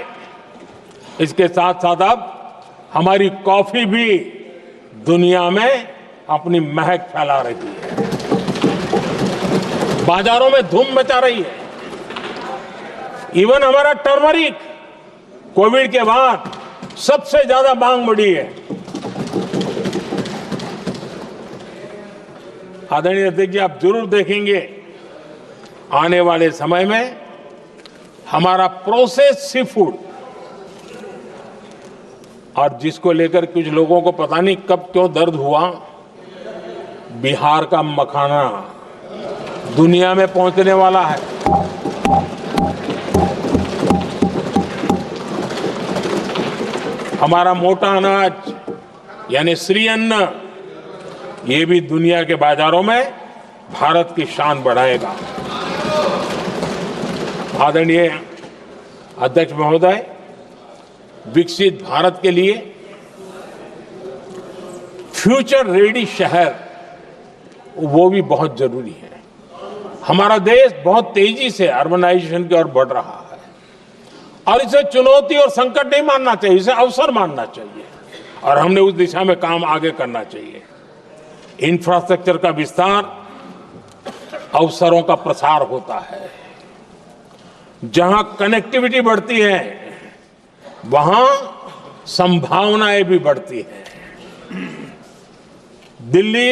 इसके साथ साथ अब हमारी कॉफी भी दुनिया में अपनी महक फैला रही है, बाजारों में धूम मचा रही है। इवन हमारा टर्मरिक कोविड के बाद सबसे ज्यादा मांग बढ़ी है। आदरणीय अध्यक्ष जी, आप जरूर देखेंगे आने वाले समय में हमारा प्रोसेस सी फूड, और जिसको लेकर कुछ लोगों को पता नहीं कब क्यों दर्द हुआ, बिहार का मखाना दुनिया में पहुंचने वाला है। हमारा मोटा अनाज यानी श्री अन्न, ये भी दुनिया के बाजारों में भारत की शान बढ़ाएगा। आदरणीय अध्यक्ष महोदय, विकसित भारत के लिए फ्यूचर रेडी शहर वो भी बहुत जरूरी है। हमारा देश बहुत तेजी से अर्बनाइजेशन की ओर बढ़ रहा है और इसे चुनौती और संकट नहीं मानना चाहिए, इसे अवसर मानना चाहिए और हमने उस दिशा में काम आगे करना चाहिए। इंफ्रास्ट्रक्चर का विस्तार अवसरों का प्रसार होता है। जहां कनेक्टिविटी बढ़ती है वहां संभावनाएं भी बढ़ती हैं। दिल्ली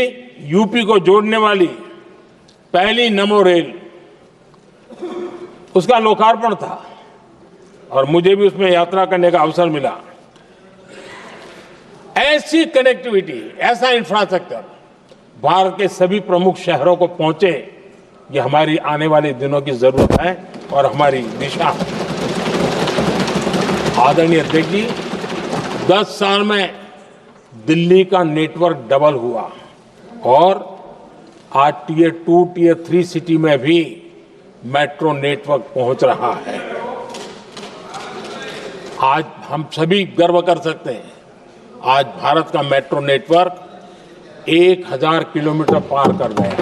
यूपी को जोड़ने वाली पहली नमो रेल उसका लोकार्पण था और मुझे भी उसमें यात्रा करने का अवसर मिला। ऐसी कनेक्टिविटी, ऐसा इंफ्रास्ट्रक्चर भारत के सभी प्रमुख शहरों को पहुंचे, ये हमारी आने वाले दिनों की जरूरत है और हमारी दिशा है। आदरणीय अध्यक्ष जी, 10 साल में दिल्ली का नेटवर्क डबल हुआ और आज टियर 2, टियर 3 सिटी में भी मेट्रो नेटवर्क पहुंच रहा है। आज हम सभी गर्व कर सकते हैं, आज भारत का मेट्रो नेटवर्क 1000 किलोमीटर पार कर गया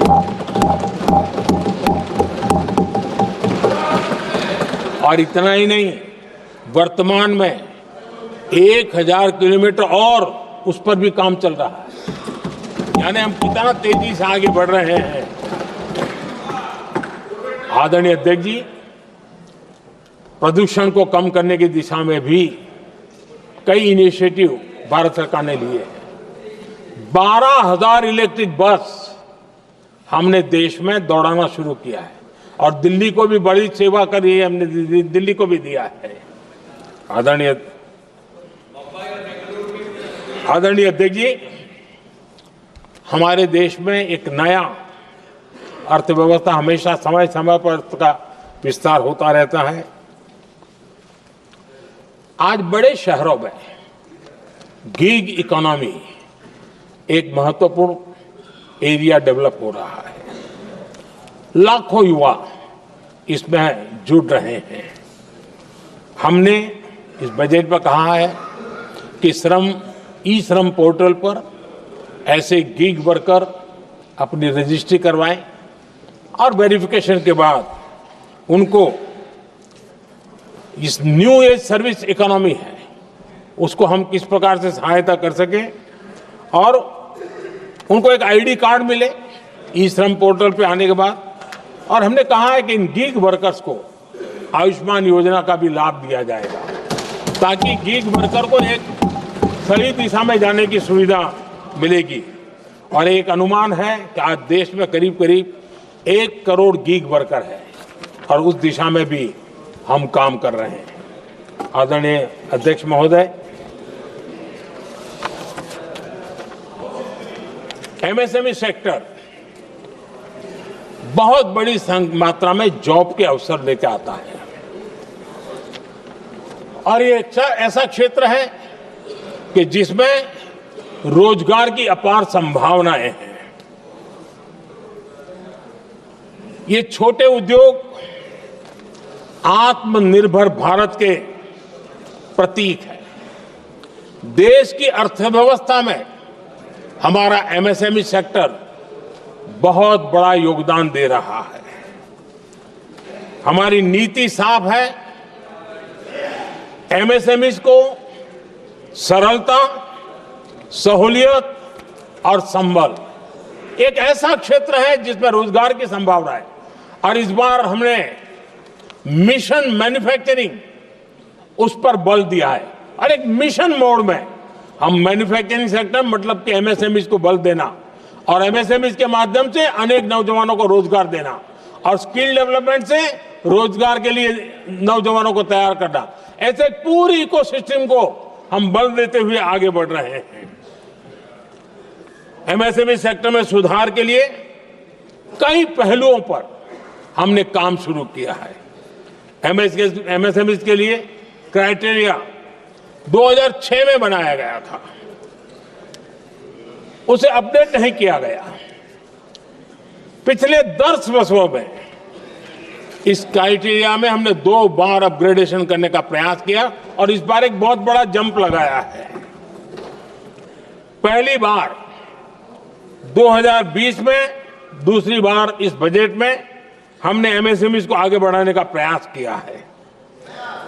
और इतना ही नहीं, वर्तमान में 1000 किलोमीटर और उस पर भी काम चल रहा है। यानी हम कितना तेजी से आगे बढ़ रहे हैं। आदरणीय अध्यक्ष जी, प्रदूषण को कम करने की दिशा में भी कई इनिशिएटिव भारत सरकार ने लिए हैं। 12,000 इलेक्ट्रिक बस हमने देश में दौड़ाना शुरू किया है और दिल्ली को भी बड़ी सेवा करी है, हमने दिल्ली को भी दिया है। आदरणीय अध्यक्ष जी, हमारे देश में एक नया अर्थव्यवस्था हमेशा समय समय पर का विस्तार होता रहता है। आज बड़े शहरों में गिग इकोनॉमी एक महत्वपूर्ण एरिया डेवलप हो रहा है। लाखों युवा इसमें जुड़ रहे हैं। हमने इस बजट में कहा है कि ई श्रम पोर्टल पर ऐसे गिग वर्कर अपनी रजिस्ट्री करवाएं और वेरिफिकेशन के बाद उनको इस न्यू एज सर्विस इकोनॉमी है उसको हम किस प्रकार से सहायता कर सकें और उनको एक आईडी कार्ड मिले ई श्रम पोर्टल पे आने के बाद। और हमने कहा है कि इन गिग वर्कर्स को आयुष्मान योजना का भी लाभ दिया जाएगा ताकि गिग वर्कर को एक सही दिशा में जाने की सुविधा मिलेगी। और एक अनुमान है कि आज देश में करीब करीब 1 करोड़ गिग वर्कर है और उस दिशा में भी हम काम कर रहे हैं। आदरणीय अध्यक्ष महोदय, एमएसएमई सेक्टर बहुत बड़ी मात्रा में जॉब के अवसर लेकर आता है और ये ऐसा क्षेत्र है कि जिसमें रोजगार की अपार संभावनाएं हैं। ये छोटे उद्योग आत्मनिर्भर भारत के प्रतीक है। देश की अर्थव्यवस्था में हमारा एमएसएमई सेक्टर बहुत बड़ा योगदान दे रहा है। हमारी नीति साफ है, एमएसएमई को सरलता, सहूलियत और संबल, एक ऐसा क्षेत्र है जिसमें रोजगार की संभावना है। और इस बार हमने मिशन मैन्युफैक्चरिंग उस पर बल दिया है और एक मिशन मोड में हम मैन्युफैक्चरिंग सेक्टर मतलब कि एमएसएमई को बल देना और एमएसएमई के माध्यम से अनेक नौजवानों को रोजगार देना और स्किल डेवलपमेंट से रोजगार के लिए नौजवानों को तैयार करना, ऐसे पूरी इकोसिस्टम को हम बल देते हुए आगे बढ़ रहे हैं। एमएसएमई सेक्टर में सुधार के लिए कई पहलुओं पर हमने काम शुरू किया है। एमएसएमई के लिए क्राइटेरिया 2006 में बनाया गया था, उसे अपडेट नहीं किया गया। पिछले 10 वर्षों में इस क्राइटेरिया में हमने 2 बार अपग्रेडेशन करने का प्रयास किया और इस बार एक बहुत बड़ा जंप लगाया है। पहली बार 2020 में, दूसरी बार इस बजट में हमने एमएसएमई को आगे बढ़ाने का प्रयास किया है।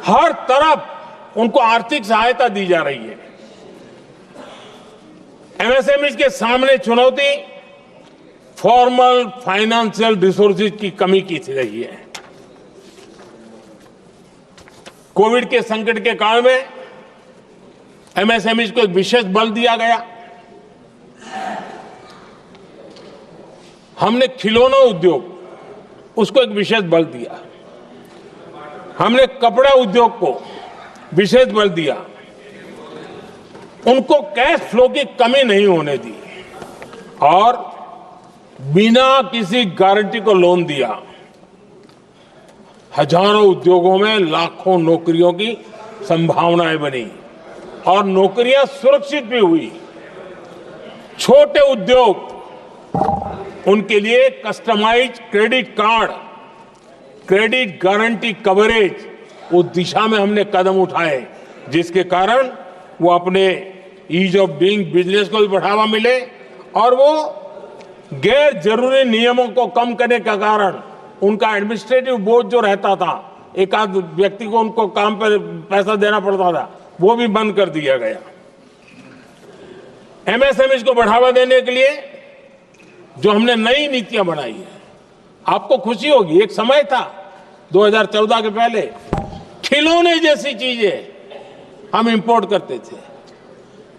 हर तरफ उनको आर्थिक सहायता दी जा रही है। एमएसएमई के सामने चुनौती फॉर्मल फाइनेंशियल रिसोर्सेज की कमी की रही है। कोविड के संकट के काल में एमएसएमई को एक विशेष बल दिया गया। हमने खिलौना उद्योग उसको एक विशेष बल दिया। हमने कपड़ा उद्योग को विशेष बल दिया, उनको कैश फ्लो की कमी नहीं होने दी और बिना किसी गारंटी को लोन दिया। हजारों उद्योगों में लाखों नौकरियों की संभावनाएं बनी और नौकरियां सुरक्षित भी हुई। छोटे उद्योग, उनके लिए customised credit card, credit guarantee coverage, उस दिशा में हमने कदम उठाए जिसके कारण वो अपने ईज ऑफ डूइंग बिजनेस को भी बढ़ावा मिले और वो गैर जरूरी नियमों को कम करने का कारण उनका एडमिनिस्ट्रेटिव बोझ जो रहता था, एक आध व्यक्ति को उनको काम पर पैसा देना पड़ता था, वो भी बंद कर दिया गया। एमएसएमई को बढ़ावा देने के लिए जो हमने नई नीतियां बनाई है, आपको खुशी होगी, एक समय था 2014 के पहले खिलौने जैसी चीजें हम इंपोर्ट करते थे।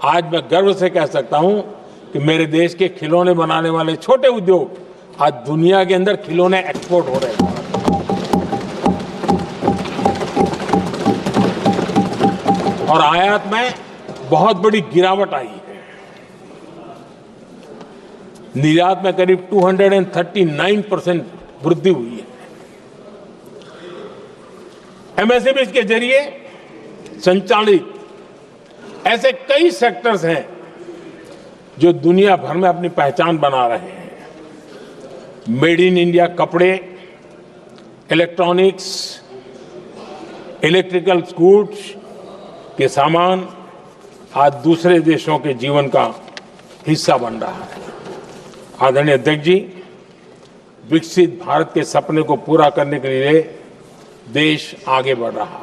आज मैं गर्व से कह सकता हूं कि मेरे देश के खिलौने बनाने वाले छोटे उद्योग आज दुनिया के अंदर खिलौने एक्सपोर्ट हो रहे हैं। और आयात में बहुत बड़ी गिरावट आई है। निर्यात में करीब 239% वृद्धि हुई है। एमएसएमई के जरिए संचालित ऐसे कई सेक्टर्स हैं जो दुनिया भर में अपनी पहचान बना रहे हैं। मेड इन इंडिया कपड़े, इलेक्ट्रॉनिक्स, इलेक्ट्रिकल गुड्स के सामान आज दूसरे देशों के जीवन का हिस्सा बन रहा है। आदरणीय अध्यक्ष जी, विकसित भारत के सपने को पूरा करने के लिए देश आगे बढ़ रहा है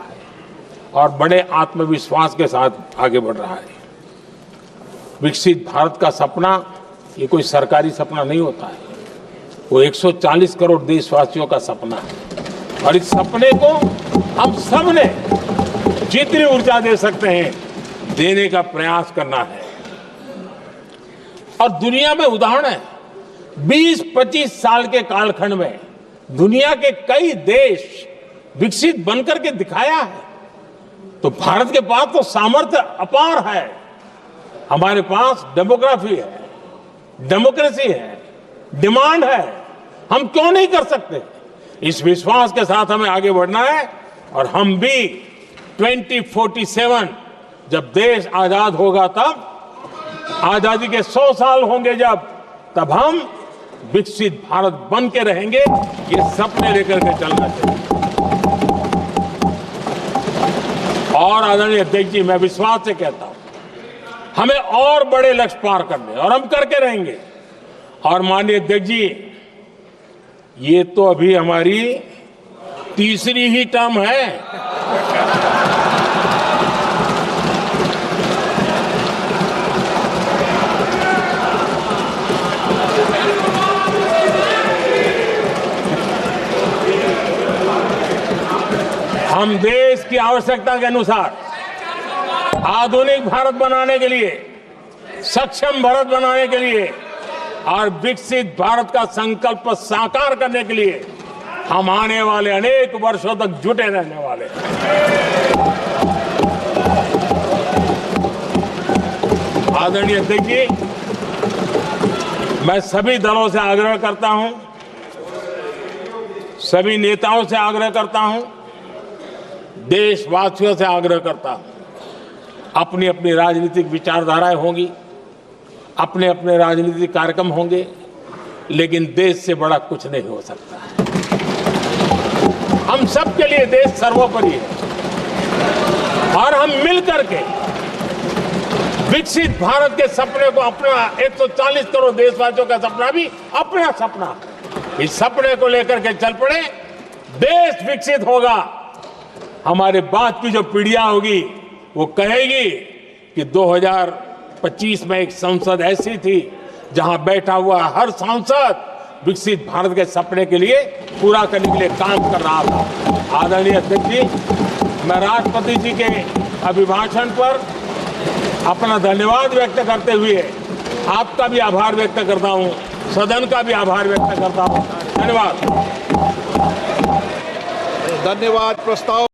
और बड़े आत्मविश्वास के साथ आगे बढ़ रहा है। विकसित भारत का सपना ये कोई सरकारी सपना नहीं होता है, वो 140 करोड़ देशवासियों का सपना है और इस सपने को हम सब ने जितनी ऊर्जा दे सकते हैं देने का प्रयास करना है। और दुनिया में उदाहरण है, 20-25 साल के कालखंड में दुनिया के कई देश विकसित बनकर के दिखाया है। तो भारत के पास तो सामर्थ्य अपार है। हमारे पास डेमोग्राफी है, डेमोक्रेसी है, डिमांड है, हम क्यों नहीं कर सकते? इस विश्वास के साथ हमें आगे बढ़ना है और हम भी 2047 जब देश आजाद होगा, तब आजादी के 100 साल होंगे जब, तब हम विकसित भारत बन के रहेंगे। ये सपने लेकर के चलना चाहिए। और आदरणीय अध्यक्ष जी, मैं विश्वास से कहता हूं हमें और बड़े लक्ष्य पार करने और हम करके रहेंगे। और माननीय अध्यक्ष जी, ये तो अभी हमारी तीसरी ही टर्म है। हम देश की आवश्यकता के अनुसार आधुनिक भारत बनाने के लिए, सक्षम भारत बनाने के लिए और विकसित भारत का संकल्प साकार करने के लिए हम आने वाले अनेक वर्षों तक जुटे रहने वाले हैं। आदरणीय अध्यक्ष जी, मैं सभी दलों से आग्रह करता हूं, सभी नेताओं से आग्रह करता हूं, देशवासियों से आग्रह करता हूं, अपनी अपनी राजनीतिक विचारधाराएं होंगी, अपने अपने राजनीतिक कार्यक्रम होंगे, लेकिन देश से बड़ा कुछ नहीं हो सकता है। हम सबके लिए देश सर्वोपरि है और हम मिलकर के विकसित भारत के सपने को, अपना 140 करोड़ देशवासियों का सपना भी अपना सपना, इस सपने को लेकर के चल पड़े। देश विकसित होगा, हमारे बाद की जो पीढ़ियां होगी वो कहेगी कि 2025 में एक संसद ऐसी थी जहां बैठा हुआ हर सांसद विकसित भारत के सपने के लिए पूरा करने के लिए काम कर रहा था। आदरणीय अध्यक्ष जी, मैं राष्ट्रपति जी के अभिभाषण पर अपना धन्यवाद व्यक्त करते हुए आपका भी आभार व्यक्त करता हूं, सदन का भी आभार व्यक्त करता हूं। धन्यवाद। धन्यवाद। प्रस्ताव